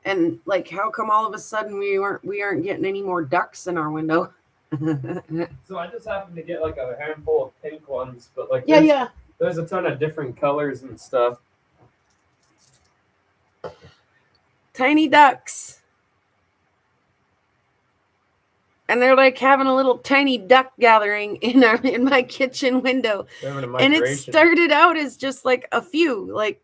And like how come all of a sudden we aren't getting any more ducks in our window? So I just happened to get like a handful of pink ones, but like Yeah. there's a ton of different colors and stuff. Tiny ducks. And they're like having a little tiny duck gathering in my kitchen window. They're having a And it migration. started out as just like a few. Like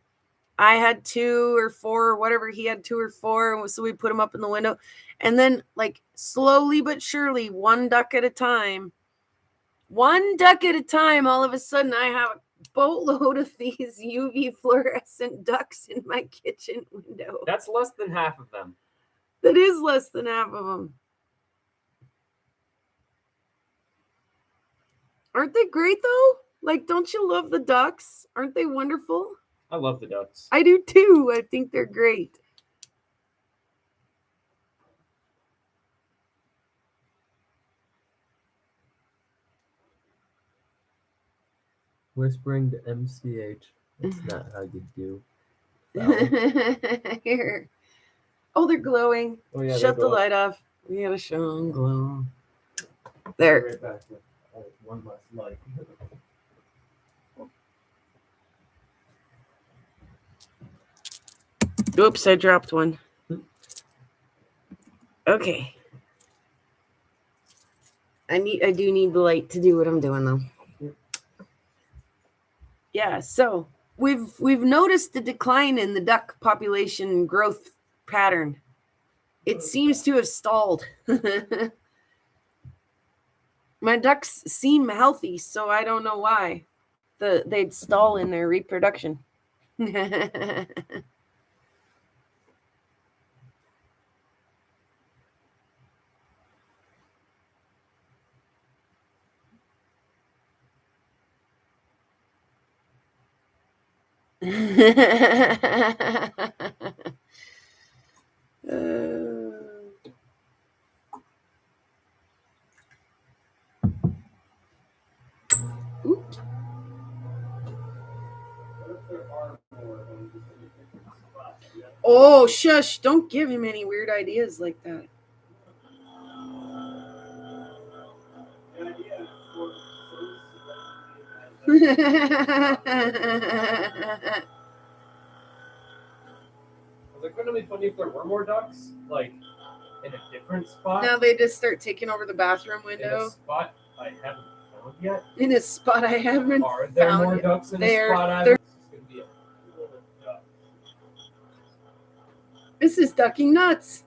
I had 2 or 4 or whatever. He had 2 or 4. So we put them up in the window. And then like slowly but surely, one duck at a time, all of a sudden I have a boatload of these UV fluorescent ducks in my kitchen window. That's less than half of them. That is less than half of them. Aren't they great though? Like, don't you love the ducks? Aren't they wonderful? I love the ducks. I do too. I think they're great. Whispering to MCH. That's not how you do. Here. Oh, they're glowing. Oh, yeah, Shut the light off. We gotta show them glow. There. Right back with one less light. Oops, I dropped one. Okay. I do need the light to do what I'm doing though. Yeah, so we've noticed the decline in the duck population growth pattern. It seems to have stalled. My ducks seem healthy, so I don't know why they'd stall in their reproduction. Oops. Oh, shush. Don't give him any weird ideas like that. I was like, wouldn't it be funny if there were more ducks, like in a different spot? Now they just start taking over the bathroom In a window. spot I haven't found yet. In a spot I haven't Are there found more yet. ducks in There- a spot I there- haven't? It's gonna be a pool of ducks. This is ducking nuts.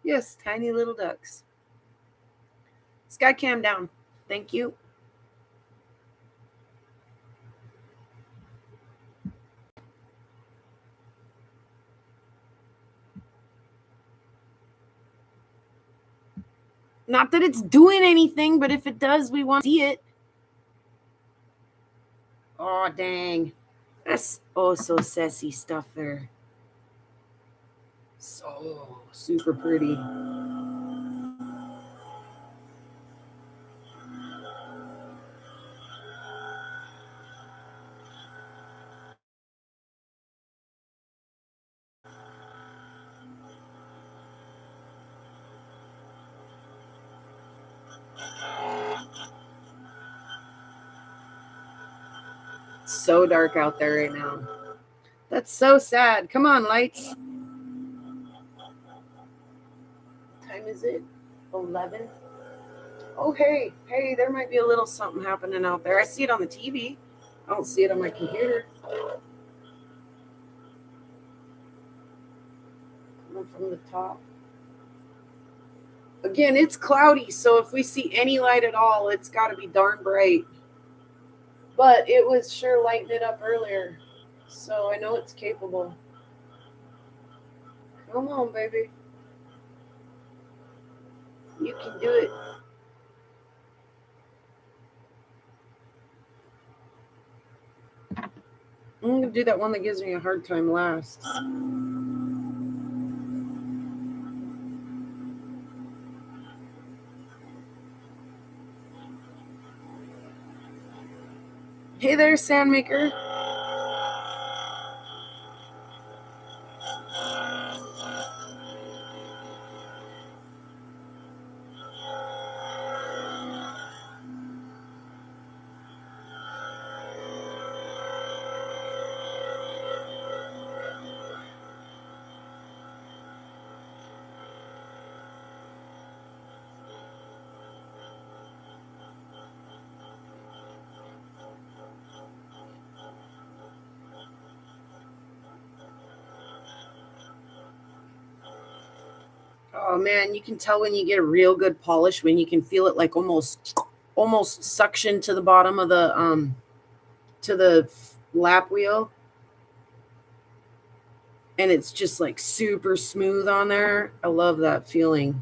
Yes, tiny little ducks. Skycam down. Thank you. Not that it's doing anything, but if it does, we want to see it. Oh, dang. That's oh so sassy stuff there. So super pretty. So dark out there right now. That's so sad. Come on, lights. What time is it? 11. Oh, hey, there might be a little something happening out there. I see it on the TV. I don't see it on my computer. Coming from the top. Again, it's cloudy, so if we see any light at all, it's got to be darn bright. But it was sure lighting it up earlier, so I know it's capable. Come on, baby. You can do it. I'm going to do that one that gives me a hard time last. Hey there, Sandmaker. Oh man, you can tell when you get a real good polish when you can feel it like almost suction to the bottom of the lap wheel, and it's just like super smooth on there. I love that feeling.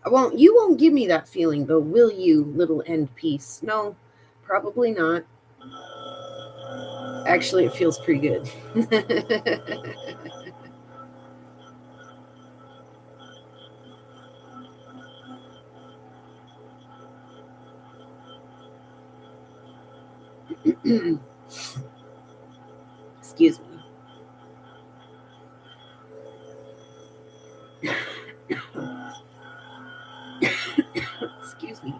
You won't give me that feeling though, will you, little end piece? No, probably not. Actually, it feels pretty good. Excuse me. Excuse me.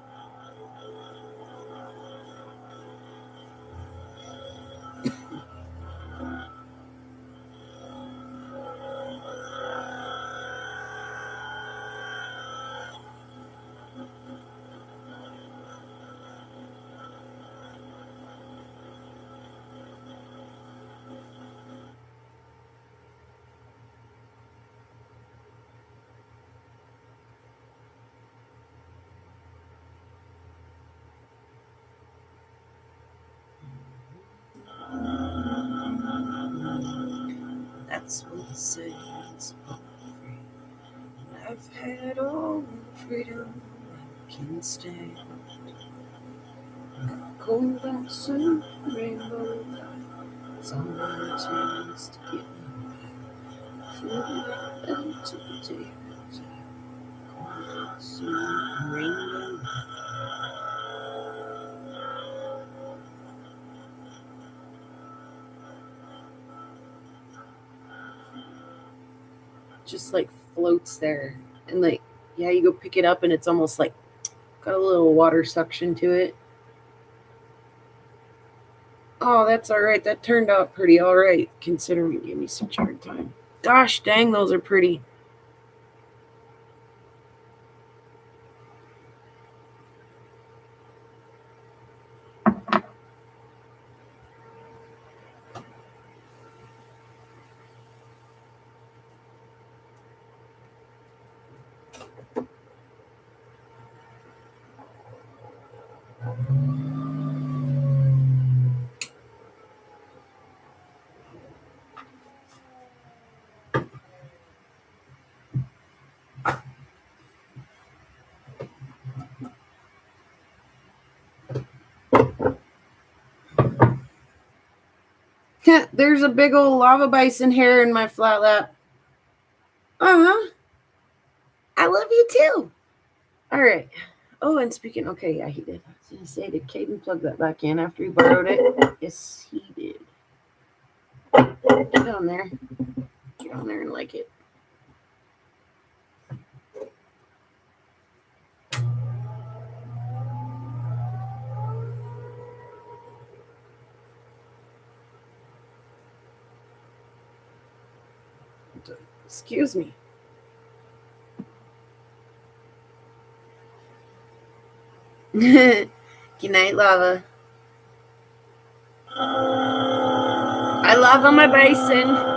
That's what he says. I've had all the freedom I can stand. Going back to rainbow, someone turns to get me. Floating up into the day. Going back to rainbow. Just like floats there, and like, yeah, you go pick it up and it's almost like got a little water suction to it. Oh, that's all right. That turned out pretty all right considering it gave me such a hard time. Gosh dang, those are pretty. There's a big old lava bison hair in my flat lap. Uh-huh. I love you too. All right. Oh, and speaking, okay, yeah, he did. I was going to say, did Caden plug that back in after he borrowed it? Yes, he did. Get on there. Get on there and like it. Excuse me. Good night, Lava. I love my bison.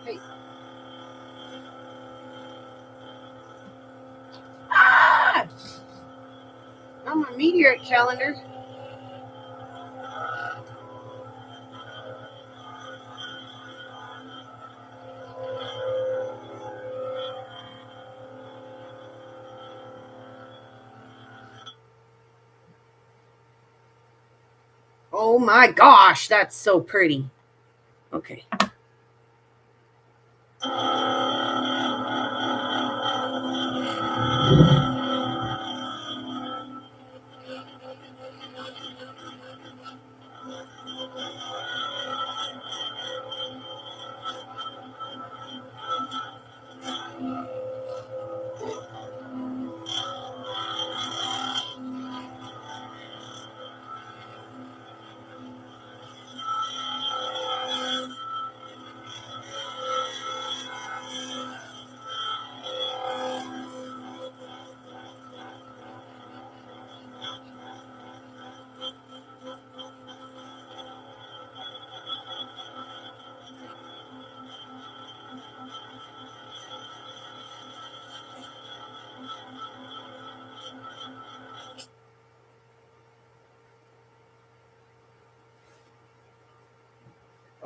Hey. Ah! On my meteorite calendar. Oh my gosh, that's so pretty. Okay.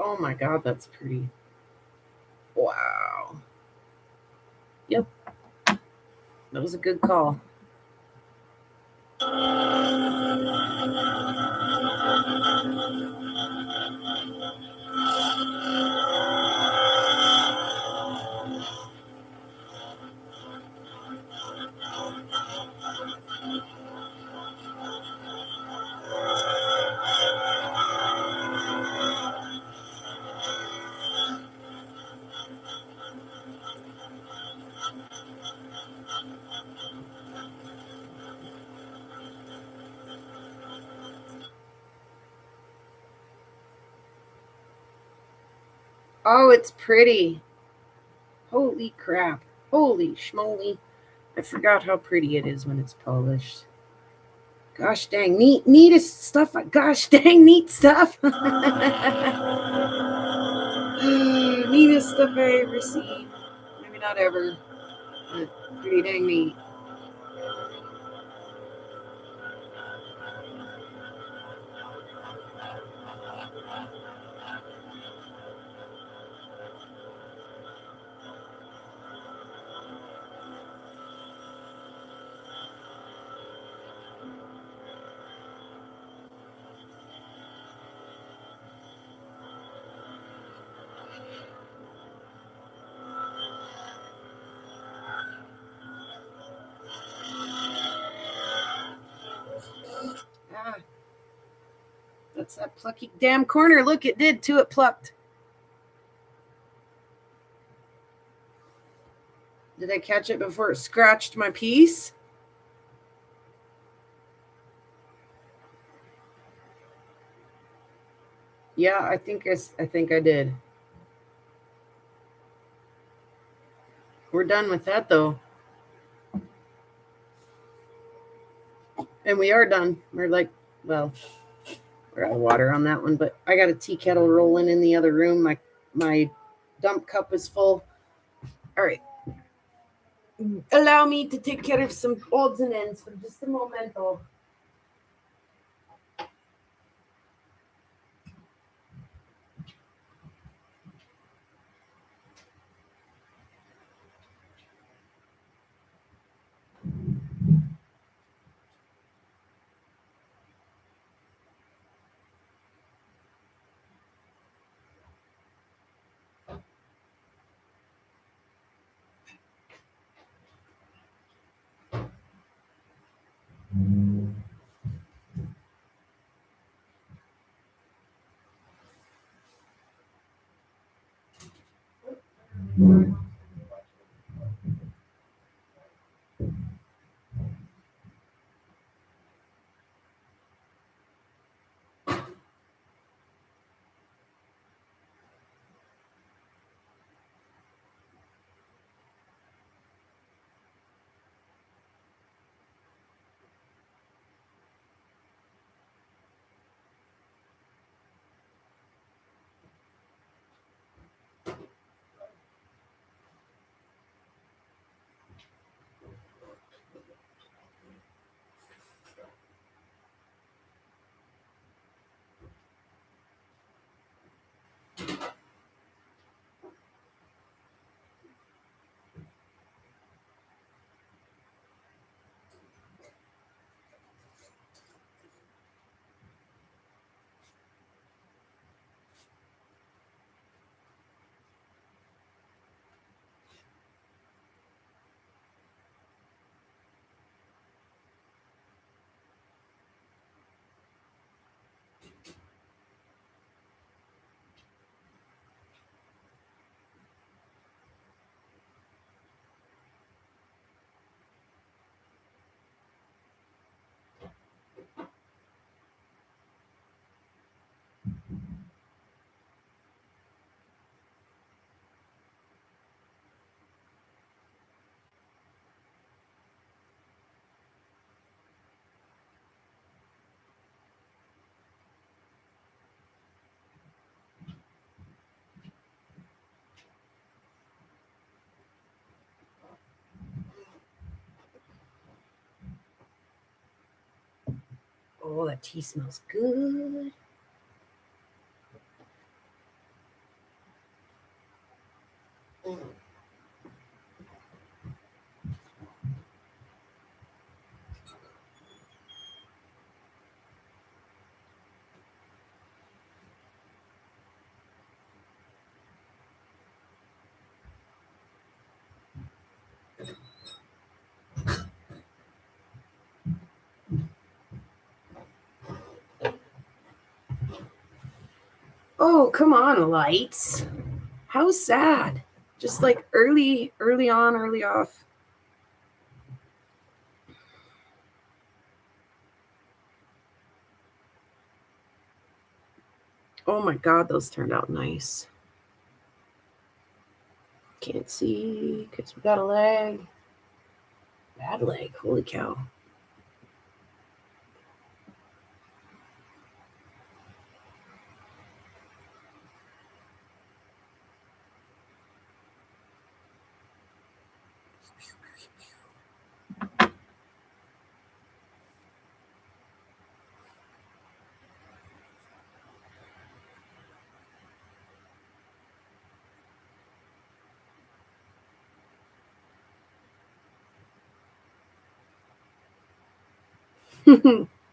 Oh my god, that's pretty. Wow. Yep. That was a good call. Oh, it's pretty. Holy crap. Holy schmoly. I forgot how pretty it is when it's polished. Gosh dang, neatest stuff. Gosh dang, neat stuff. Neatest stuff I ever seen. Maybe not ever, but pretty dang neat. Ah, that's that plucky damn corner. Look, it did too. It plucked. Did I catch it before it scratched my piece? Yeah, I think I did. We're done with that though. And we are done. We're like, well, we're out of water on that one, but I got a tea kettle rolling in the other room. My dump cup is full. All right. Allow me to take care of some odds and ends for just a momento. Oh, that tea smells good. Oh, come on, lights. How sad. Just like early on, early off. Oh my God, those turned out nice. Can't see because we got a lag. Bad lag, holy cow.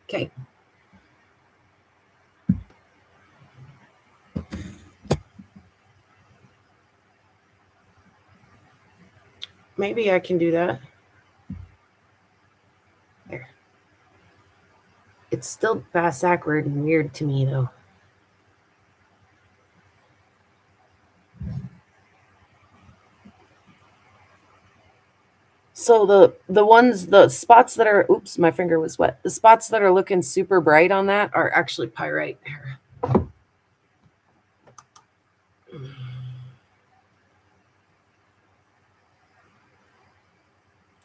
Okay. Maybe I can do that. There. It's still backward and weird to me, though. So the spots that are, oops, my finger was wet. The spots that are looking super bright on that are actually pyrite there.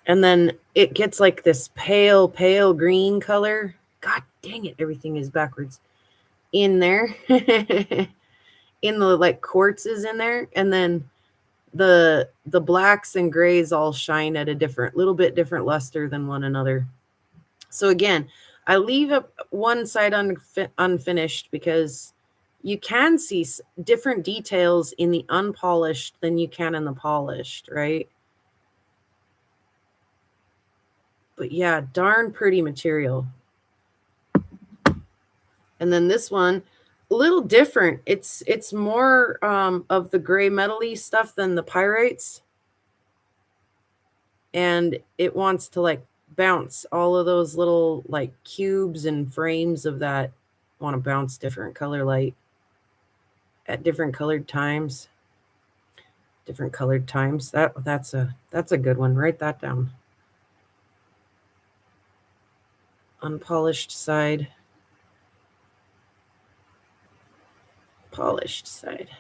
And then it gets like this pale green color. God dang it, everything is backwards in there. In the like quartzes in there, and then the blacks and grays all shine at a little bit different luster than one another. So again, I leave up one side unfinished because you can see different details in the unpolished than you can in the polished, right? But yeah, darn pretty material. And then this one, a little different. It's more of the gray metally stuff than the pyrites. And it wants to like bounce all of those little like cubes and frames of that want to bounce different color light at different colored times. That's a good one. Write that down. Unpolished side. Polished side.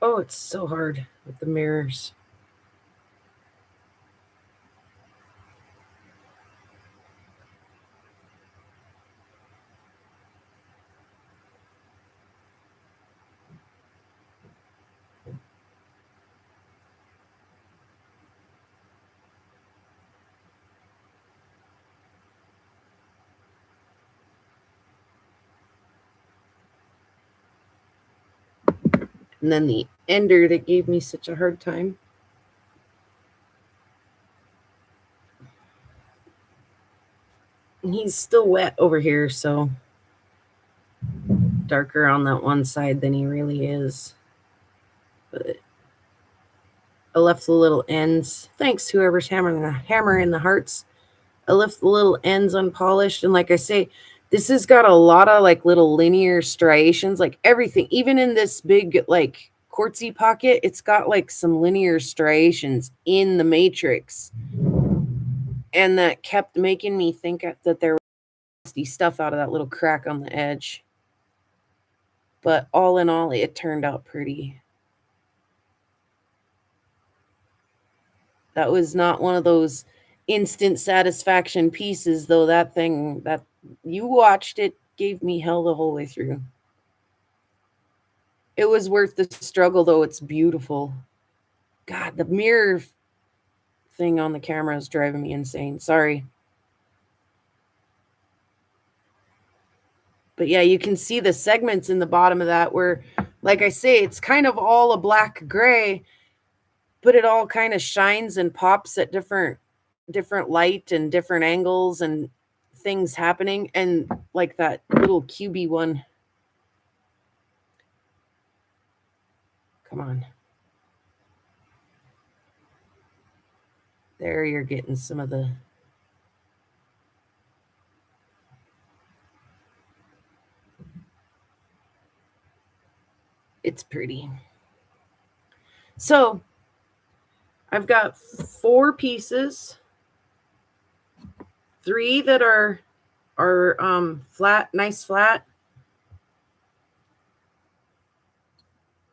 Oh, it's so hard with the mirrors. And then the ender that gave me such a hard time. And he's still wet over here, so darker on that one side than he really is. But I left the little ends. Thanks, whoever's hammering the hearts. I left the little ends unpolished. And like I say, this has got a lot of like little linear striations, like everything. Even in this big like quartzy pocket, it's got like some linear striations in the matrix. And that kept making me think that there was nasty stuff out of that little crack on the edge. But all in all, it turned out pretty. That was not one of those instant satisfaction pieces, though. That thing that you watched, it gave me hell the whole way through. It was worth the struggle, though. It's beautiful. God, the mirror thing on the camera is driving me insane. Sorry. But yeah, you can see the segments in the bottom of that where, like I say, it's kind of all a black gray, but it all kind of shines and pops at different light and different angles and things happening. And like that little cubey one. Come on. There you're getting some of the... It's pretty. So I've got 4 pieces, 3 that are flat, nice flat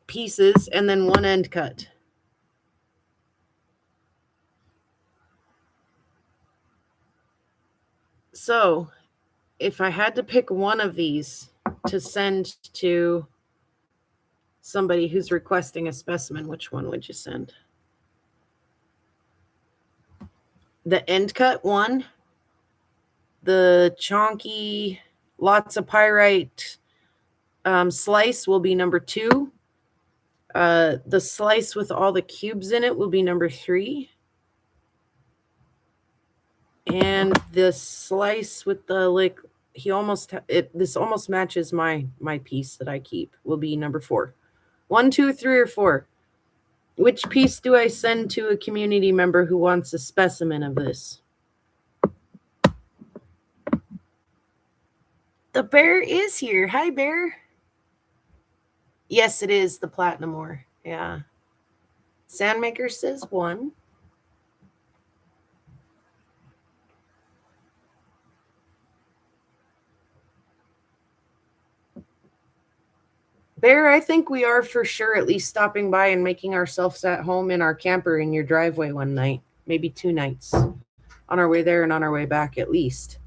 pieces, and then 1 end cut. So if I had to pick one of these to send to somebody who's requesting a specimen, which one would you send? The end cut one, the chonky, lots of pyrite slice will be number 2. The slice with all the cubes in it will be number 3. And the slice with the, like, this almost matches my piece that I keep, will be number 4. 1, 2, 3, or 4. Which piece do I send to a community member who wants a specimen of this? The bear is here. Hi, bear. Yes, it is the platinum ore. Yeah. Sandmaker says 1. Bear, I think we are for sure at least stopping by and making ourselves at home in our camper in your driveway one night, maybe 2 nights, on our way there and on our way back at least.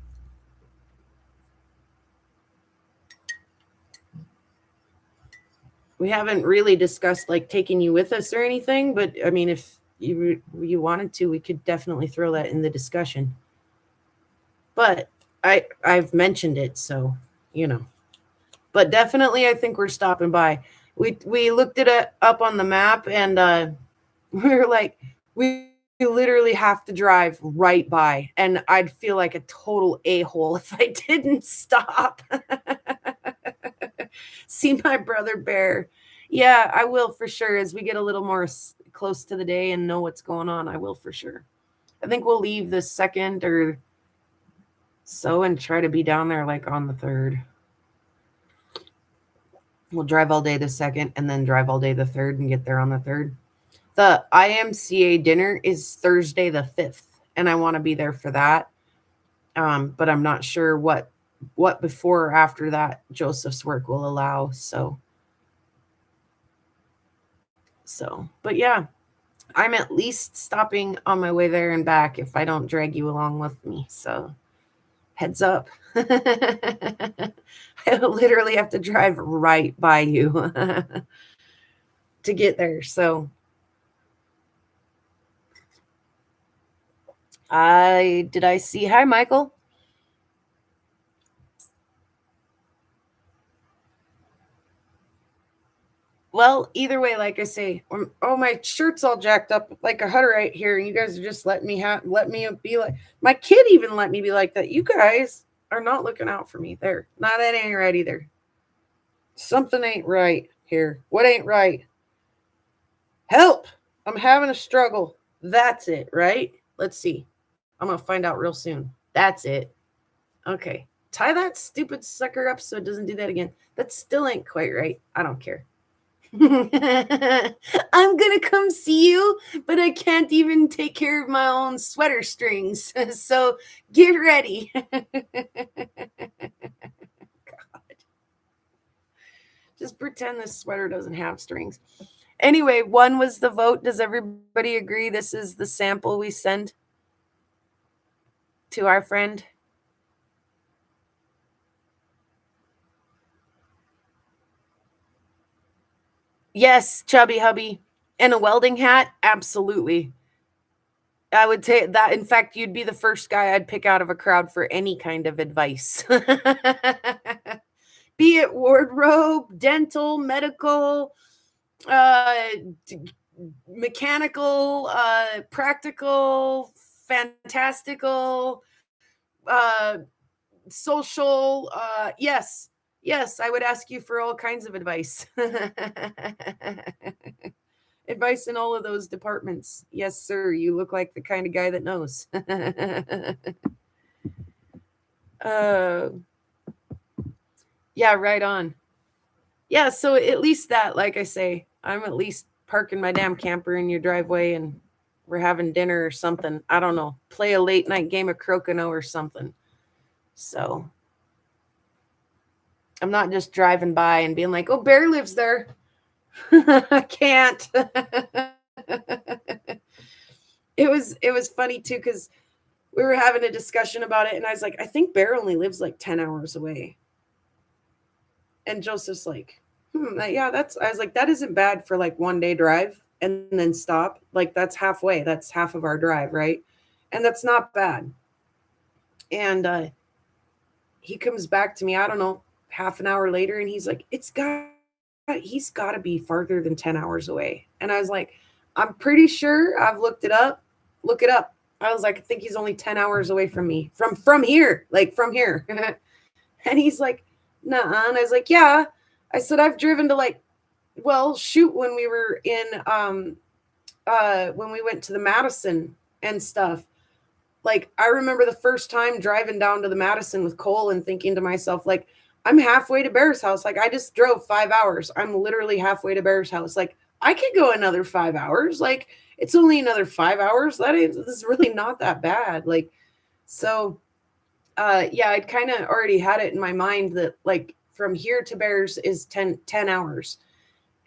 We haven't really discussed like taking you with us or anything, but I mean, if you wanted to, we could definitely throw that in the discussion. But I've mentioned it, so you know. But definitely, I think we're stopping by. We looked it up on the map, and we were like, we literally have to drive right by, and I'd feel like a total a-hole if I didn't stop. See my brother Bear. Yeah, I will for sure. As we get a little more close to the day and know what's going on, I will for sure. I think we'll leave the 2nd or so and try to be down there like on the 3rd. We'll drive all day the 2nd and then drive all day the 3rd and get there on the 3rd. The IMCA dinner is Thursday the 5th, and I want to be there for that. But I'm not sure what before or after that Joseph's work will allow. So, but yeah, I'm at least stopping on my way there and back if I don't drag you along with me. So heads up. I literally have to drive right by you to get there. So I see. Hi, Michael. Well, either way, like I say, oh, my shirt's all jacked up like a Hutterite here, and you guys are just letting me be like, my kid even let me be like that. You guys are not looking out for me there. No, that ain't right either. Something ain't right here. What ain't right? Help! I'm having a struggle. That's it, right? Let's see. I'm going to find out real soon. That's it. Okay. Tie that stupid sucker up so it doesn't do that again. That still ain't quite right. I don't care. I'm gonna come see you, but I can't even take care of my own sweater strings. So get ready. God. Just pretend this sweater doesn't have strings. Anyway, 1 was the vote. Does everybody agree this is the sample we send to our friend? Yes, chubby hubby. And a welding hat? Absolutely. I would say that, in fact, you'd be the first guy I'd pick out of a crowd for any kind of advice. Be it wardrobe, dental, medical, mechanical, practical, fantastical, social. Yes, I would ask you for all kinds of advice. Advice in all of those departments. Yes, sir. You look like the kind of guy that knows. Yeah, right on. Yeah, so at least that, like I say, I'm at least parking my damn camper in your driveway and we're having dinner or something. I don't know. Play a late night game of Crocono or something. So I'm not just driving by and being like, oh, Bear lives there. I can't. It was funny too, because we were having a discussion about it and I was like, I think Bear only lives like 10 hours away. And Joseph's like, yeah, I was like, that isn't bad for like 1 day drive and then stop. Like that's halfway. That's half of our drive, right? And that's not bad. And he comes back to me, I don't know, half an hour later, and he's like, he's got to be farther than 10 hours away. And I was like, I'm pretty sure I've looked it up. Look it up. I was like, I think he's only 10 hours away from me, from here, like from here. And he's like, nah. And I was like, yeah. I said, I've driven to like, well, shoot, when we were in, when we went to the Madison and stuff, like, I remember the first time driving down to the Madison with Cole and thinking to myself, like, I'm halfway to Bear's house. Like, I just drove 5 hours. I'm literally halfway to Bear's house. Like, I could go another 5 hours. Like, it's only another 5 hours. This is really not that bad. Like, so, yeah, I'd kind of already had it in my mind that, like, from here to Bear's is 10 hours.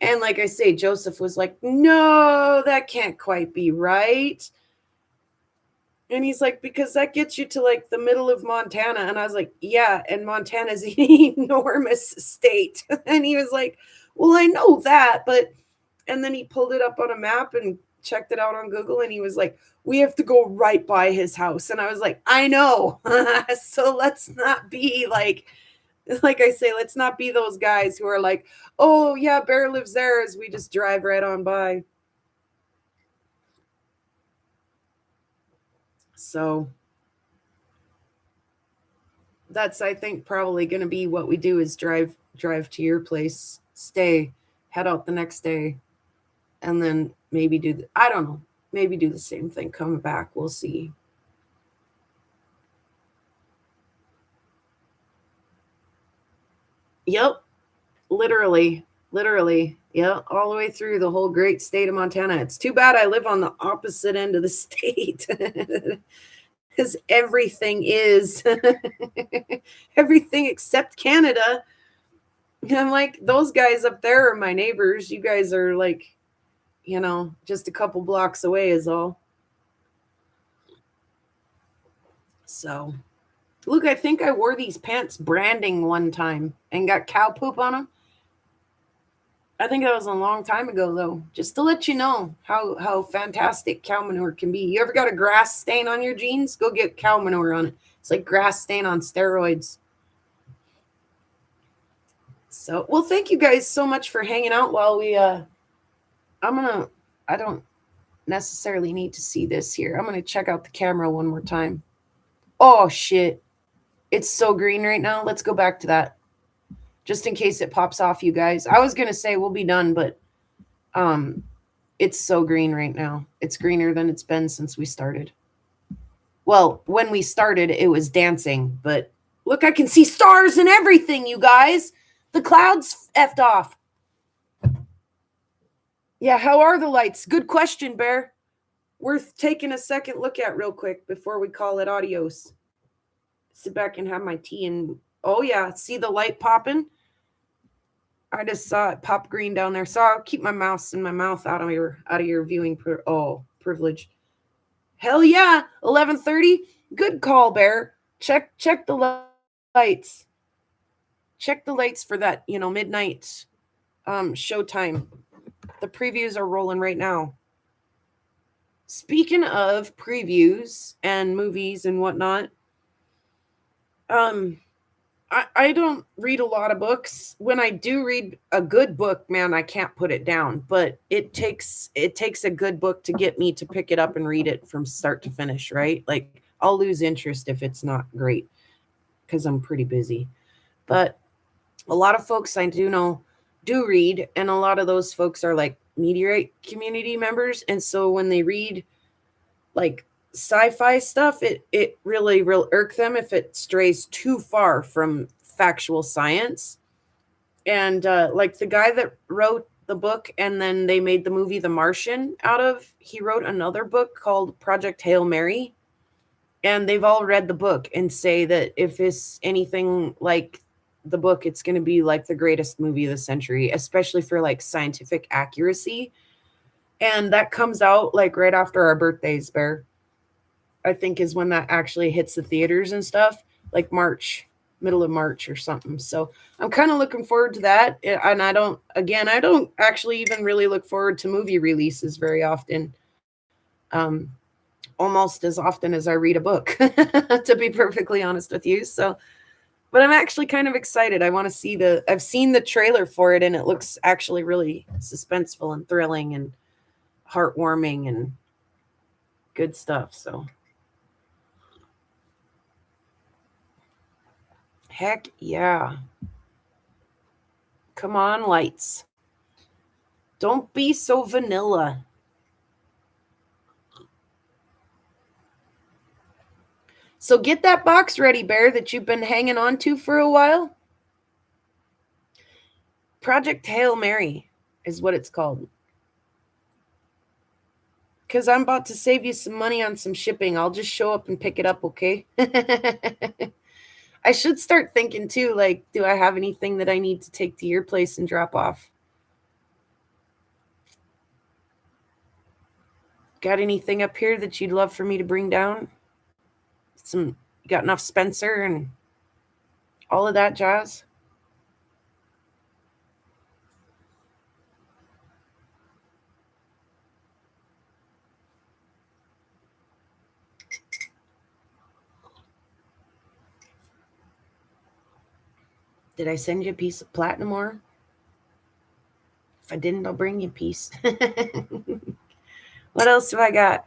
And like I say, Joseph was like, no, that can't quite be right. And he's like, because that gets you to like the middle of Montana. And I was like, yeah, and Montana's an enormous state. And he was like, well, I know that, but, and then he pulled it up on a map and checked it out on Google. And he was like, we have to go right by his house. And I was like, I know. So let's not be like I say, let's not be those guys who are like, oh yeah, Bear lives there, as we just drive right on by. So that's, I think, probably going to be what we do is drive to your place, stay, head out the next day, and then maybe I don't know, maybe do the same thing, come back. We'll see. Yep. Literally. Yeah. All the way through the whole great state of Montana. It's too bad I live on the opposite end of the state. Because everything is everything except Canada. And I'm like, those guys up there are my neighbors. You guys are like, just a couple blocks away is all. So, look, I think I wore these pants branding one time and got cow poop on them. I think that was a long time ago, though, just to let you know how fantastic cow manure can be. You ever got a grass stain on your jeans? Go get cow manure on it. It's like grass stain on steroids. So, well, thank you guys so much for hanging out while we, I don't necessarily need to see this here. I'm going to check out the camera one more time. Oh, shit. It's so green right now. Let's go back to that. Just in case it pops off, you guys. I was going to say we'll be done, but it's so green right now. It's greener than it's been since we started. Well, when we started, it was dancing, but look, I can see stars and everything, you guys. The clouds effed off. Yeah, how are the lights? Good question, Bear. Worth taking a second look at real quick before we call it adios. Sit back and have my tea and, oh yeah, see the light popping? I just saw it pop green down there, so I'll keep my mouse in my mouth out of your viewing privilege. Hell yeah, 11:30. Good call, Bear. Check the lights. Check the lights for that, midnight showtime. The previews are rolling right now. Speaking of previews and movies and whatnot, I don't read a lot of books. When I do read a good book, man, I can't put it down. But it takes a good book to get me to pick it up and read it from start to finish, right? Like I'll lose interest if it's not great because I'm pretty busy. But a lot of folks I do know do read, and a lot of those folks are like Meteorite community members. And so when they read like sci-fi stuff, it really will irk them if it strays too far from factual science. And like the guy that wrote the book and then they made the movie The Martian out of, he wrote another book called Project Hail Mary, and they've all read the book and say that if it's anything like the book, it's going to be like the greatest movie of the century, especially for like scientific accuracy. And that comes out like right after our birthdays, Bear. I think is when that actually hits the theaters and stuff, like March, middle of March or something. So I'm kind of looking forward to that. And I don't actually even really look forward to movie releases very often. Almost as often as I read a book, to be perfectly honest with you. So, but I'm actually kind of excited. I want to see I've seen the trailer for it and it looks actually really suspenseful and thrilling and heartwarming and good stuff. So heck yeah. Come on, lights. Don't be so vanilla. So get that box ready, Bear, that you've been hanging on to for a while. Project Hail Mary is what it's called. Because I'm about to save you some money on some shipping. I'll just show up and pick it up, okay? I should start thinking too, like, do I have anything that I need to take to your place and drop off? Got anything up here that you'd love for me to bring down? You got enough Spencer and all of that jazz? Did I send you a piece of platinum ore? If I didn't, I'll bring you a piece. What else have I got?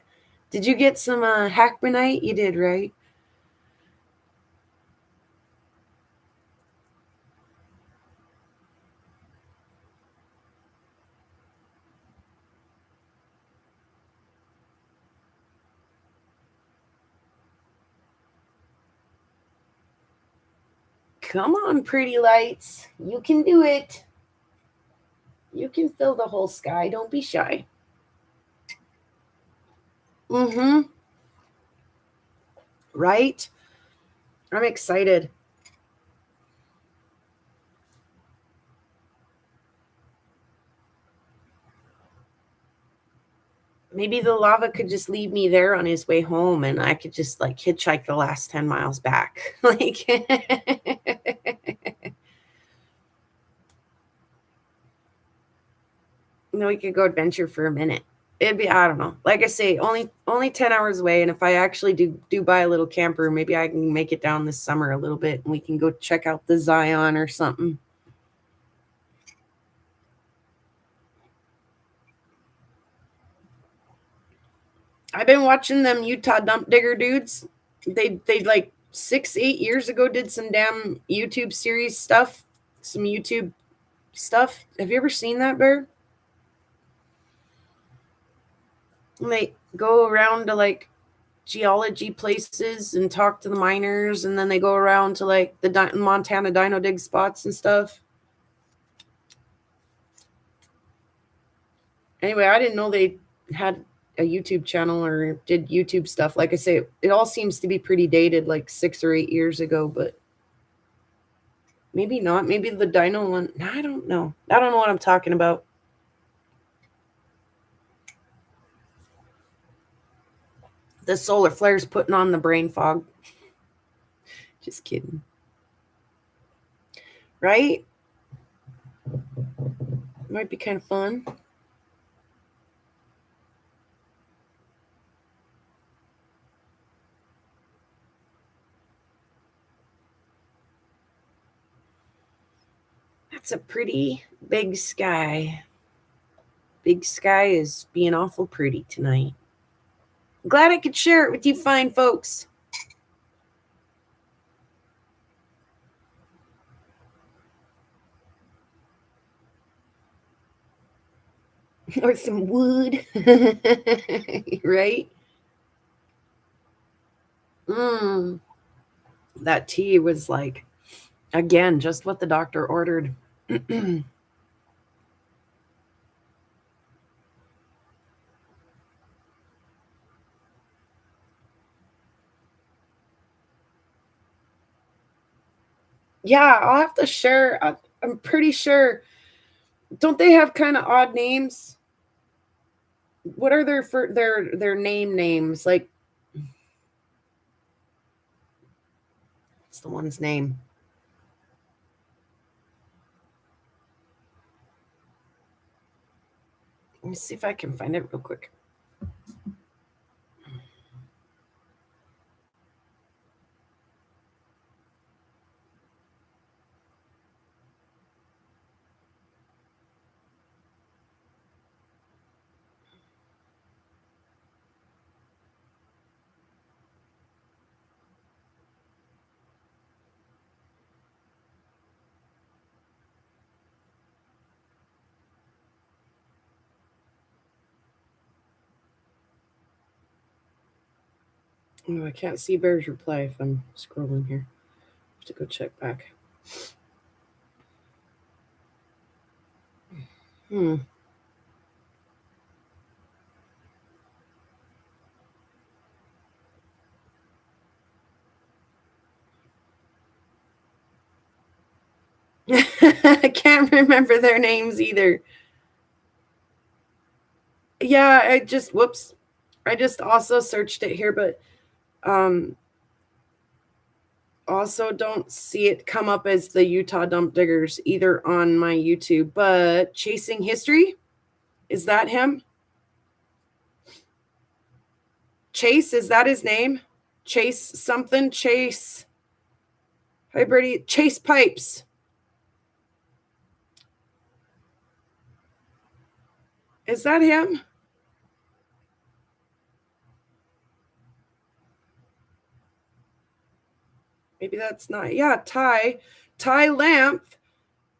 Did you get some hackmanite? You did, right? Come on, pretty lights. You can do it. You can fill the whole sky. Don't be shy. Mm-hmm. Right? I'm excited. Maybe the lava could just leave me there on his way home and I could just like hitchhike the last 10 miles back. Like no, we could go adventure for a minute. It'd be, I don't know. Like I say, only 10 hours away. And if I actually do buy a little camper, maybe I can make it down this summer a little bit and we can go check out the Zion or something. I've been watching them Utah dump digger dudes. They like 6-8 years ago did some damn YouTube series stuff, some YouTube stuff. Have you ever seen that, Bear? And they go around to like geology places and talk to the miners, and then they go around to like the Montana dino dig spots and stuff. Anyway, I didn't know they had a YouTube channel or did YouTube stuff. Like I say, it all seems to be pretty dated, like 6 or 8 years ago, but Maybe not. Maybe the dino one. No, I don't know. I don't know what I'm talking about. The solar flare's putting on the brain fog. Just kidding. Right? Might be kind of fun. That's a pretty big sky. Big sky is being awful pretty tonight. Glad I could share it with you fine folks. Or some wood. Right? That tea was like, again, just what the doctor ordered. Yeah, I'll have to share. I'm pretty sure. Don't they have kind of odd names? What are their names? Like, what's the one's name? Let me see if I can find it real quick. Oh, I can't see Bear's reply if I'm scrolling here. I have to go check back. I can't remember their names either. Yeah, I just also searched it here, but also don't see it come up as the Utah Dump Diggers either on my YouTube. But Chasing History, is that him? Chase, is that his name? Chase something? Chase. Hi, Birdie. Chase Pipes. Is that him? Maybe that's not. Yeah, Ty Lamp.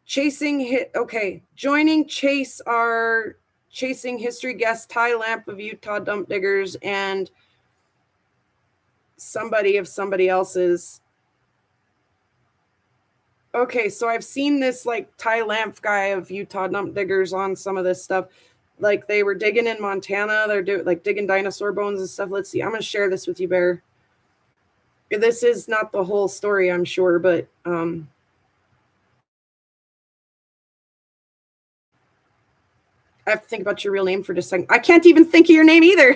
Joining Chase are Chasing History guest Ty Lamp of Utah Dump Diggers and somebody of somebody else's. Okay, so I've seen this like Ty Lamp guy of Utah Dump Diggers on some of this stuff. Like they were digging in Montana. They're digging dinosaur bones and stuff. Let's see. I'm going to share this with you, Bear. This is not the whole story, I'm sure, but I have to think about your real name for just a second. I can't even think of your name either.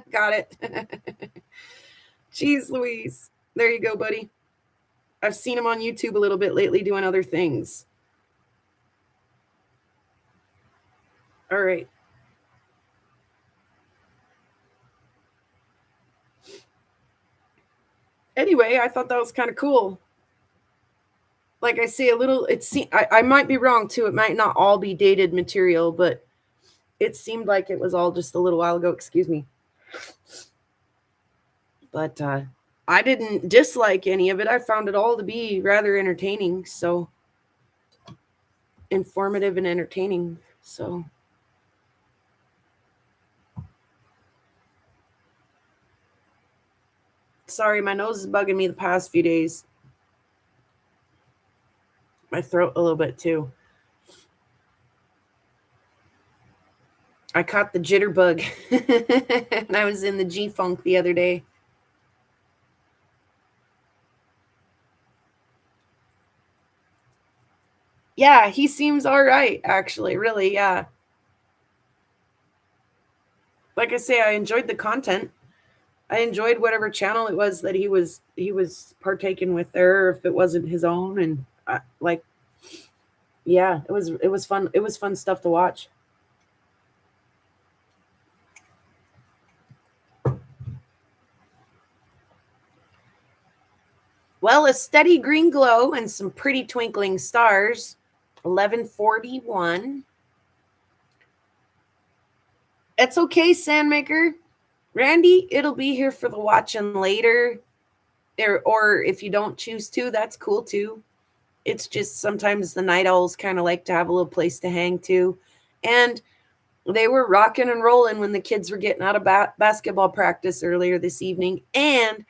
Got it. Jeez Louise. There you go, buddy. I've seen him on YouTube a little bit lately doing other things. All right. Anyway, I thought that was kind of cool. Like I say, I might be wrong too. It might not all be dated material, but it seemed like it was all just a little while ago. Excuse me. But I didn't dislike any of it. I found it all to be rather entertaining. So informative and entertaining. So sorry, my nose is bugging me the past few days. My throat a little bit too. I caught the jitterbug and I was in the G-funk the other day. Yeah, he seems all right, actually. Really, yeah. Like I say, I enjoyed the content. I enjoyed whatever channel it was that he was partaking with there, if it wasn't his own, and like, yeah, it was fun. It was fun stuff to watch. Well, a steady green glow and some pretty twinkling stars. 1141. It's okay, Sandmaker. Randy, it'll be here for the watching later. Or if you don't choose to, that's cool too. It's just sometimes the night owls kind of like to have a little place to hang too. And they were rocking and rolling when the kids were getting out of basketball practice earlier this evening. And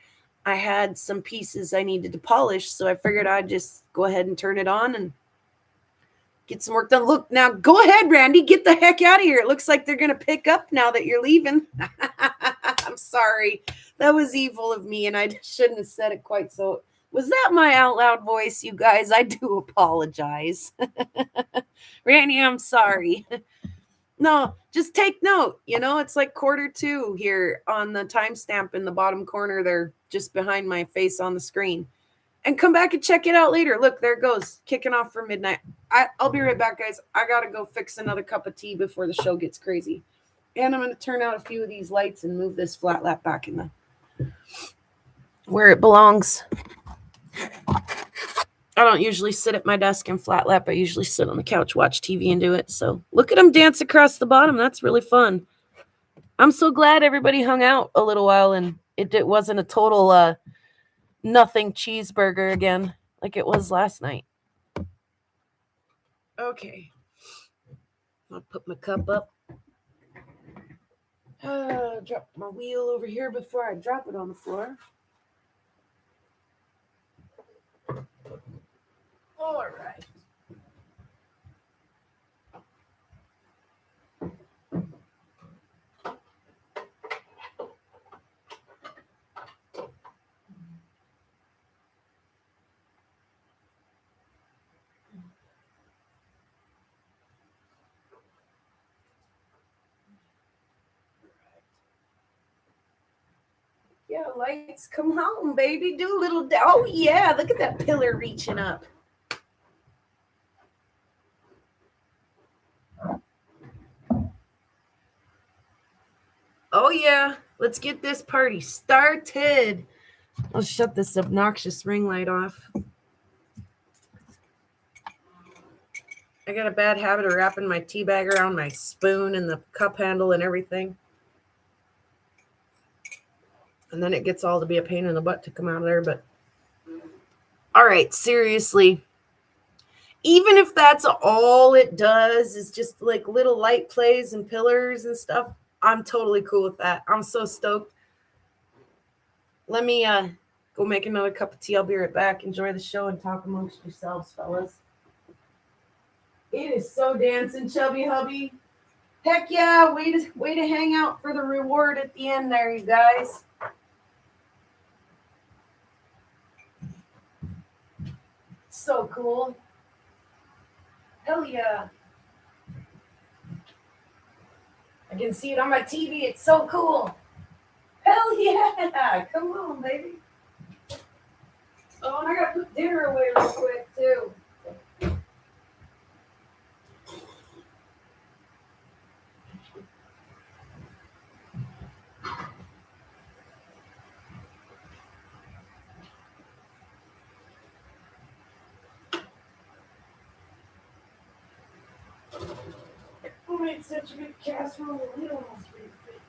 I had some pieces I needed to polish, so I figured I'd just go ahead and turn it on and get some work done. Look, now go ahead, Randy, get the heck out of here. It looks like they're going to pick up now that you're leaving. I'm sorry. That was evil of me, and I shouldn't have said it quite so. Was that my out loud voice, you guys? I do apologize. Randy, I'm sorry. No, just take note. It's like 1:45 here on the timestamp in the bottom corner there, just behind my face on the screen. And come back and check it out later. Look, there it goes, kicking off for midnight. I'll be right back, guys. I got to go fix another cup of tea before the show gets crazy. And I'm going to turn out a few of these lights and move this flat lap back in where it belongs. I don't usually sit at my desk and flat lap. I usually sit on the couch, watch TV, and do it. So look at them dance across the bottom. That's really fun. I'm so glad everybody hung out a little while and it wasn't a total nothing cheeseburger again like it was last night. Okay. I'll put my cup up. Drop my wheel over here before I drop it on the floor. All right. Yeah, lights, come home, baby. Do a little. Oh, yeah. Look at that pillar reaching up. Oh, yeah. Let's get this party started. I'll shut this obnoxious ring light off. I got a bad habit of wrapping my tea bag around my spoon and the cup handle and everything. And then it gets all to be a pain in the butt to come out of there. But all right, seriously. Even if that's all it does is just like little light plays and pillars and stuff, I'm totally cool with that. I'm so stoked. Let me go make another cup of tea. I'll be right back. Enjoy the show and talk amongst yourselves, fellas. It is so dancing, chubby hubby. Heck yeah, way to hang out for the reward at the end there, you guys. So cool. Hell yeah. I can see it on my TV. It's so cool. Hell yeah. Come on, baby. Oh, and I got to put dinner away real quick, too. Who made such a big casserole? It almost made it.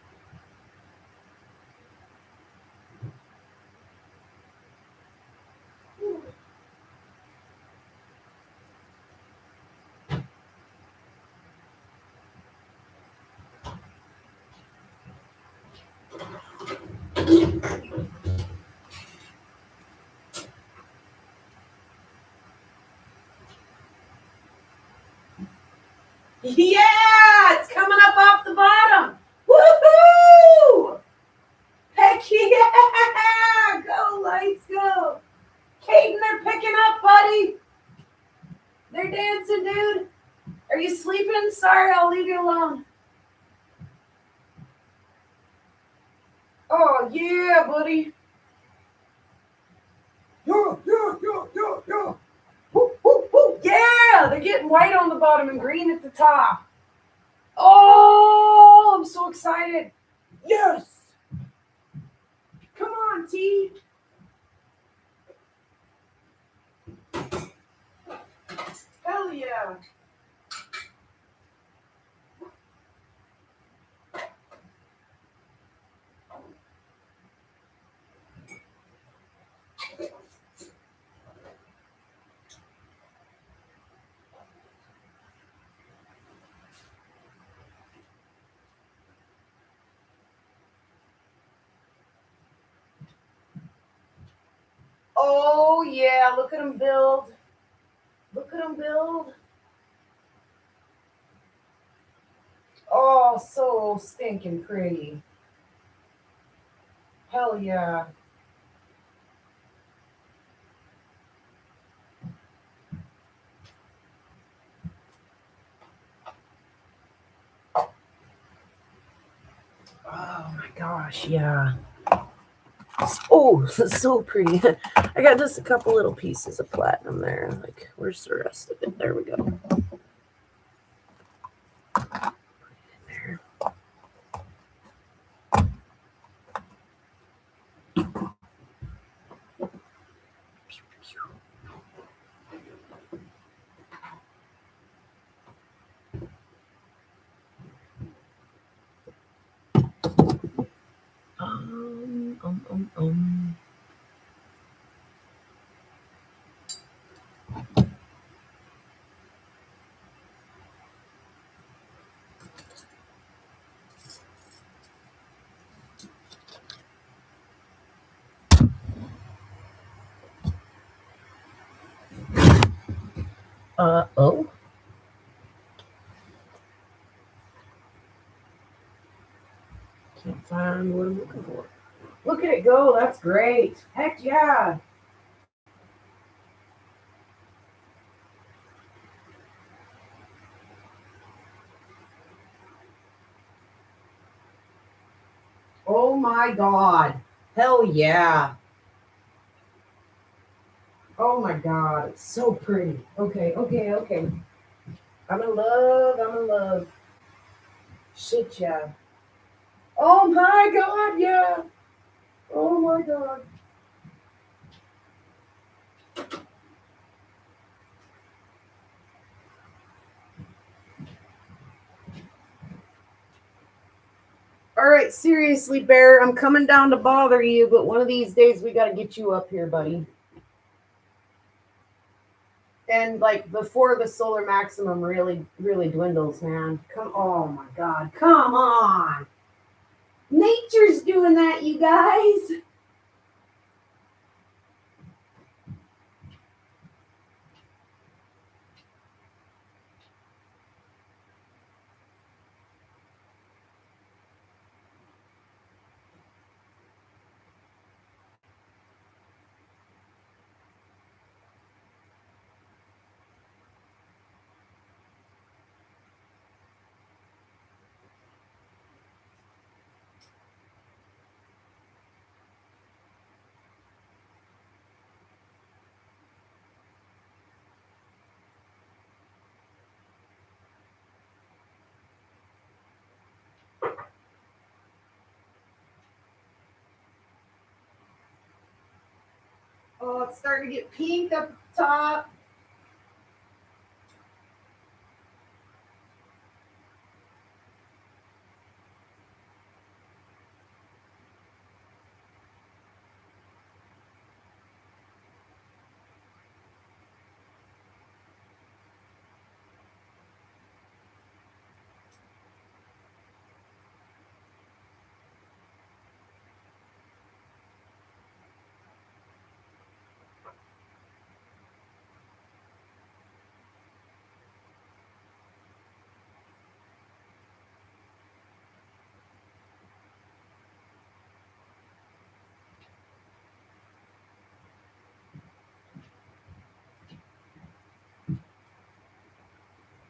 Yeah, it's coming up off the bottom. Woohoo! Heck yeah! Go, lights, go. Caden, they're picking up, buddy. They're you dancing, dude? Are you sleeping? Sorry, I'll leave you alone. Oh, yeah, buddy. Yeah, yeah, yeah, yeah, yeah. Woo, woo, woo. Yeah, they're getting white on the bottom and green at the top. Oh, I'm so excited. Yes. Come on, T. Hell yeah. Oh, yeah, look at them build. Look at them build. Oh, so stinking pretty. Hell yeah. Oh my gosh, yeah. Oh, so pretty. I got just a couple little pieces of platinum there. Like, where's the rest of it? There we go. There. Um, um, um, um. Oh. Can't find what I'm looking for. Look at it go. That's great. Heck yeah. Oh my God. Hell yeah. Oh my God. It's so pretty. Okay, okay, okay. I'm in love. I'm in love. Shit, yeah. Oh my God, yeah. Oh my God. All right, seriously, Bear, I'm coming down to bother you, but one of these days we got to get you up here, buddy. And like before the solar maximum really, really dwindles, man. Oh my God, come on. Nature's doing that, you guys. Oh, it's starting to get pink up at the top.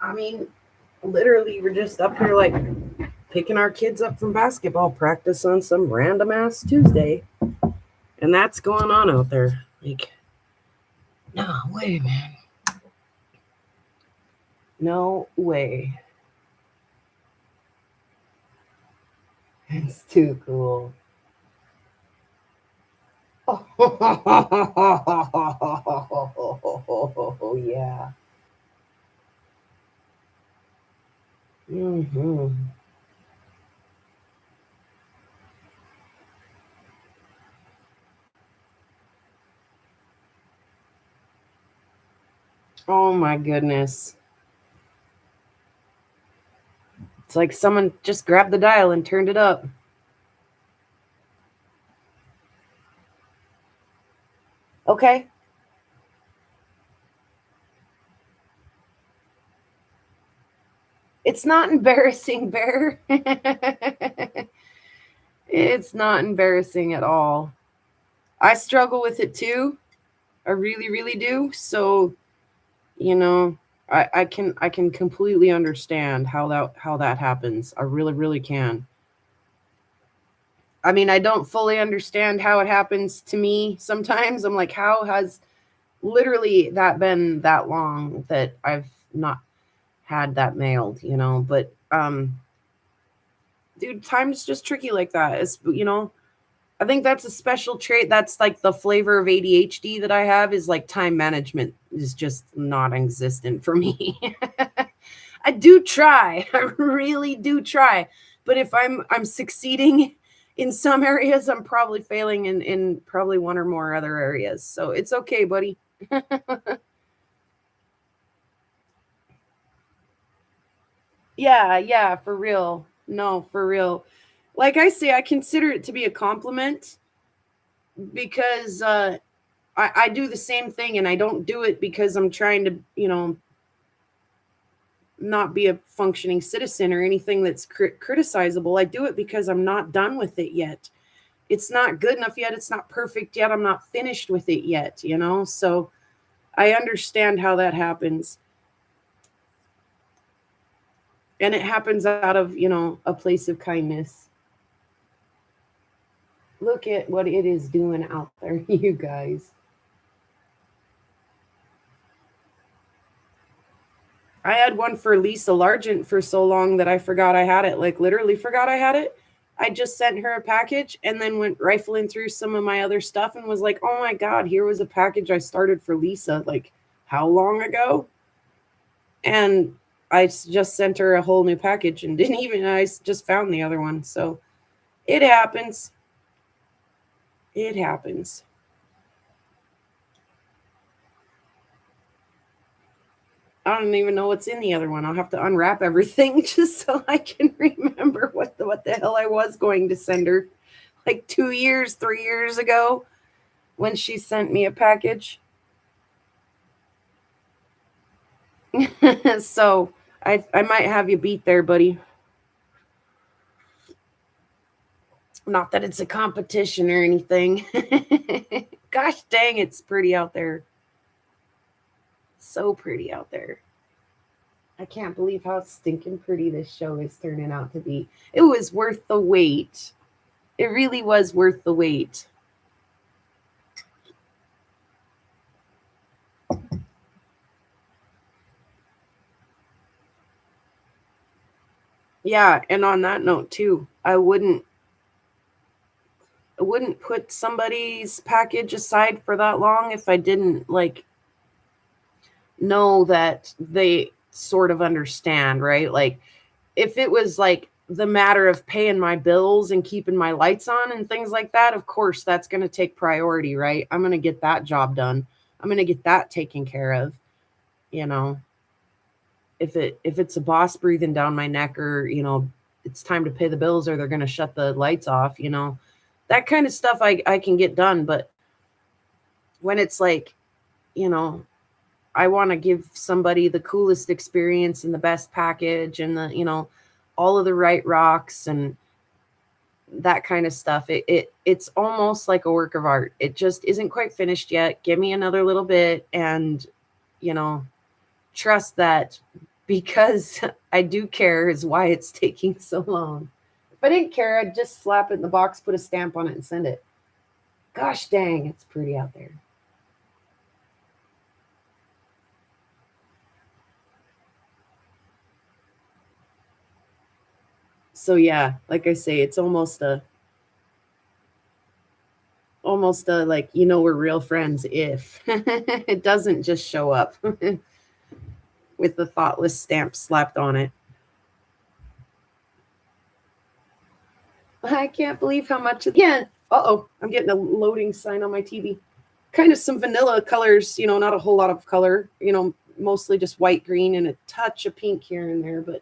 I mean, literally, we're just up here like picking our kids up from basketball practice on some random ass Tuesday. And that's going on out there. Like, no way, man. No way. It's too cool. Oh, yeah. Mm-hmm. Oh my goodness. It's like someone just grabbed the dial and turned it up. Okay. It's not embarrassing, Bear. It's not embarrassing at all. I struggle with it too. I really, really do. So, you know, I can completely understand how that happens. I really, really can. I mean, I don't fully understand how it happens to me sometimes. I'm like, how has literally that been that long that I've not had that mailed, you know? But dude, time's just tricky like that. It's, you know, I think that's a special trait. That's like the flavor of ADHD that I have, is like time management is just non-existent for me. I do try. I really do try. But if I'm succeeding in some areas, I'm probably failing in probably one or more other areas. So it's okay, buddy. Yeah, for real. No, for real. Like I say, I consider it to be a compliment because I do the same thing, and I don't do it because I'm trying to, you know, not be a functioning citizen or anything that's criticizable. I do it because I'm not done with it yet. It's not good enough yet. It's not perfect yet. I'm not finished with it yet, you know? So I understand how that happens. And it happens out of, you know, a place of kindness. Look at what it is doing out there, you guys. I had one for Lisa Largent for so long that I forgot I had it, like literally forgot I had it. I just sent her a package and then went rifling through some of my other stuff and was like, oh my God, here was a package I started for Lisa, like how long ago? And I just sent her a whole new package and didn't even, I just found the other one. So it happens. It happens. I don't even know what's in the other one. I'll have to unwrap everything just so I can remember what the hell I was going to send her. Like 2 years, 3 years ago when she sent me a package. So I might have you beat there, buddy. Not that it's a competition or anything. Gosh dang, it's pretty out there. So pretty out there. I can't believe how stinking pretty this show is turning out to be. It was worth the wait. It really was worth the wait. Yeah, and on that note too, I wouldn't put somebody's package aside for that long if I didn't like know that they sort of understand, right? Like if it was like the matter of paying my bills and keeping my lights on and things like that, of course that's going to take priority, right? I'm going to get that job done. I'm going to get that taken care of, you know. If it's a boss breathing down my neck, or, you know, it's time to pay the bills or they're going to shut the lights off, you know, that kind of stuff I can get done. But when it's like, you know, I want to give somebody the coolest experience and the best package and the, you know, all of the right rocks and that kind of stuff. It's almost like a work of art. It just isn't quite finished yet. Give me another little bit and, you know, trust that because I do care is why it's taking so long. If I didn't care, I'd just slap it in the box, put a stamp on it, and send it. Gosh dang, it's pretty out there. So yeah, like I say, it's almost a like, we're real friends if it doesn't just show up with the thoughtless stamp slapped on it. I can't believe how much again. Uh-oh, I'm getting a loading sign on my TV. Kind of some vanilla colors, not a whole lot of color, mostly just white, green, and a touch of pink here and there. But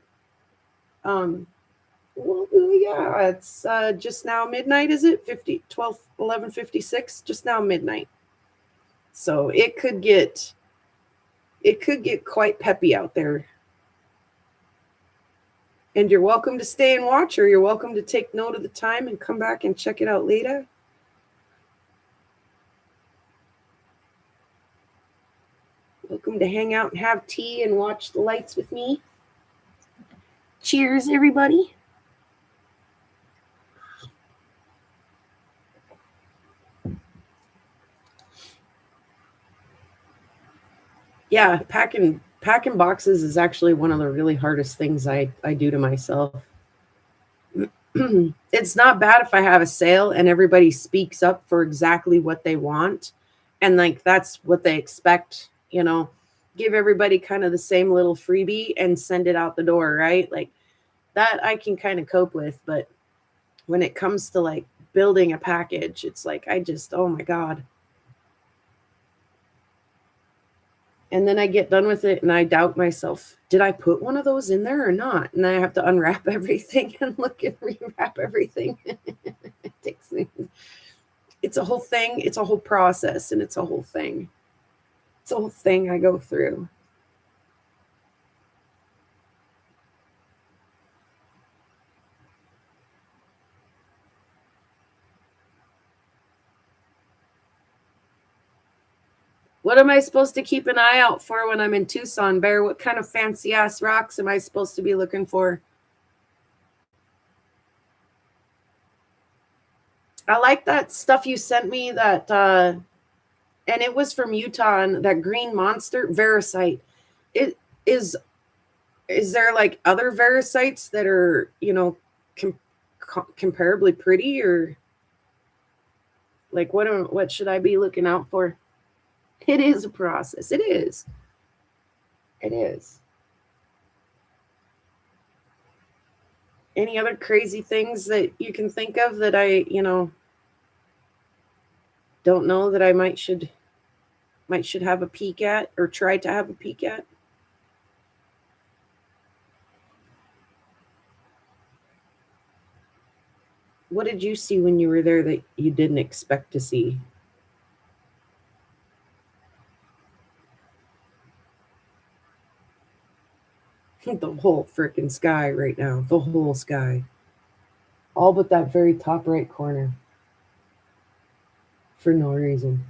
well, yeah, it's just now midnight, is it? 11:56, just now midnight. So it could get quite peppy out there. And you're welcome to stay and watch, or you're welcome to take note of the time and come back and check it out later. Welcome to hang out and have tea and watch the lights with me. Cheers, everybody. Yeah, packing boxes is actually one of the really hardest things I do to myself. It's not bad if I have a sale and everybody speaks up for exactly what they want, and like that's what they expect, give everybody kind of the same little freebie and send it out the door, right? Like that I can kind of cope with. But when it comes to like building a package, it's like oh my God. And then I get done with it and I doubt myself. Did I put one of those in there or not? And I have to unwrap everything and look and rewrap everything. It's a whole thing. It's a whole process, and it's a whole thing. It's a whole thing I go through. What am I supposed to keep an eye out for when I'm in Tucson, Bear? What kind of fancy ass rocks am I supposed to be looking for? I like that stuff you sent me, that and it was from Utah, and that green monster Veracite. It is there like other Veracites that are, comparably pretty, or like what should I be looking out for? It is a process. It is. It is. Any other crazy things that you can think of that I, don't know that I might should have a peek at, or try to have a peek at? What did you see when you were there that you didn't expect to see? The whole freaking sky right now. The whole sky. All but that very top right corner. For no reason.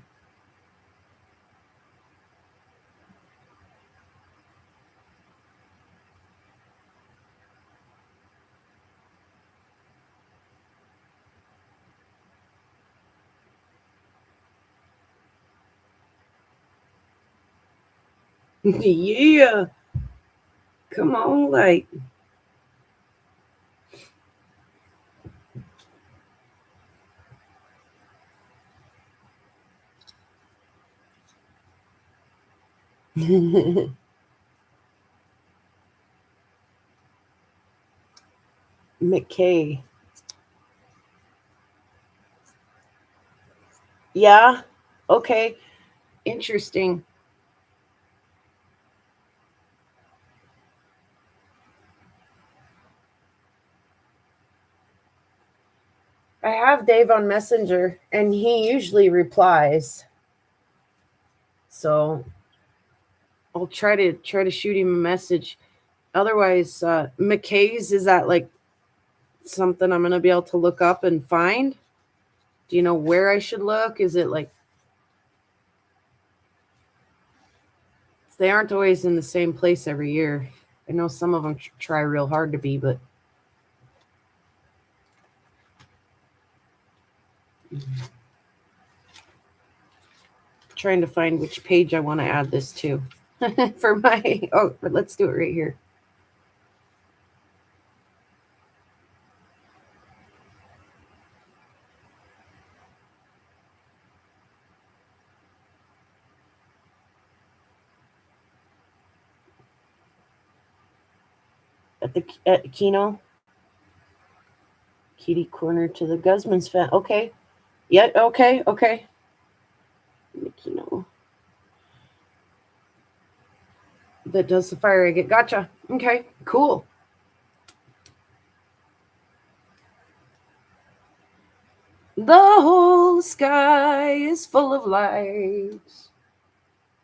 Yeah. Come on, light. McKay. Yeah. Okay. Interesting. I have Dave on Messenger, and he usually replies. So I'll try to shoot him a message. Otherwise, McKay's, is that like something I'm gonna be able to look up and find? Do you know where I should look? Is it like, they aren't always in the same place every year? I know some of them try real hard to be, but trying to find which page I want to add this to for my, oh, but let's do it right here. At Kino, kitty corner to the Guzman's fan. Okay, yeah, okay. Kino that does the fire agate. Gotcha. Okay, cool. The whole sky is full of light,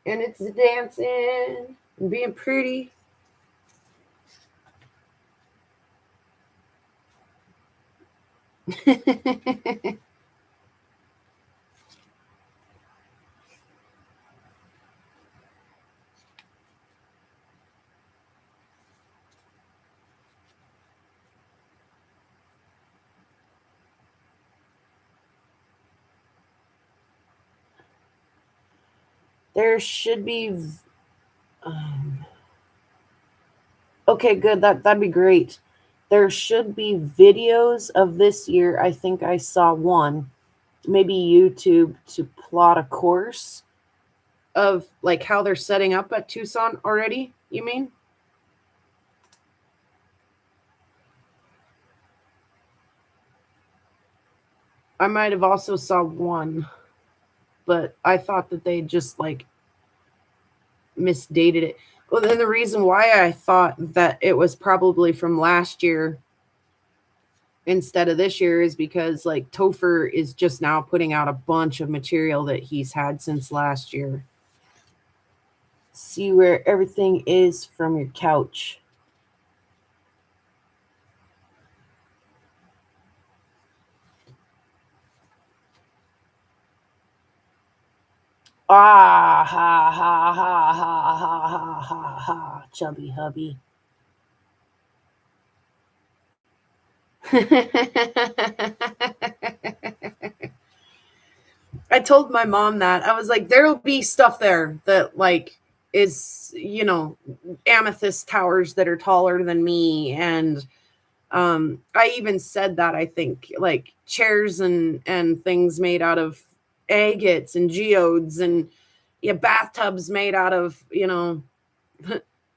and it's dancing and being pretty. There should be. Okay, good. That'd be great. There should be videos of this year. I think I saw one, maybe YouTube, to plot a course of like how they're setting up at Tucson already. You mean? I might have also saw one, but I thought that they just like misdated it. Well, then the reason why I thought that it was probably from last year instead of this year is because like Topher is just now putting out a bunch of material that he's had since last year. See where everything is from your couch. Ah, ha, ha, ha, ha, ha, ha, ha, ha, chubby hubby. I told my mom that. I was like, there'll be stuff there that like is, amethyst towers that are taller than me. And I even said that, I think, like chairs and things made out of agates and geodes and bathtubs made out of,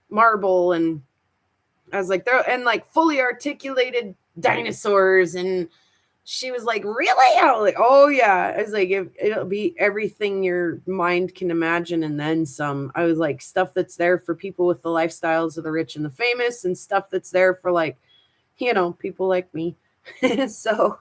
marble. And I was like, there, and like fully articulated dinosaurs. And she was like, really? I was like, oh yeah. I was like, it'll be everything your mind can imagine and then some. I was like, stuff that's there for people with the lifestyles of the rich and the famous, and stuff that's there for like, people like me. So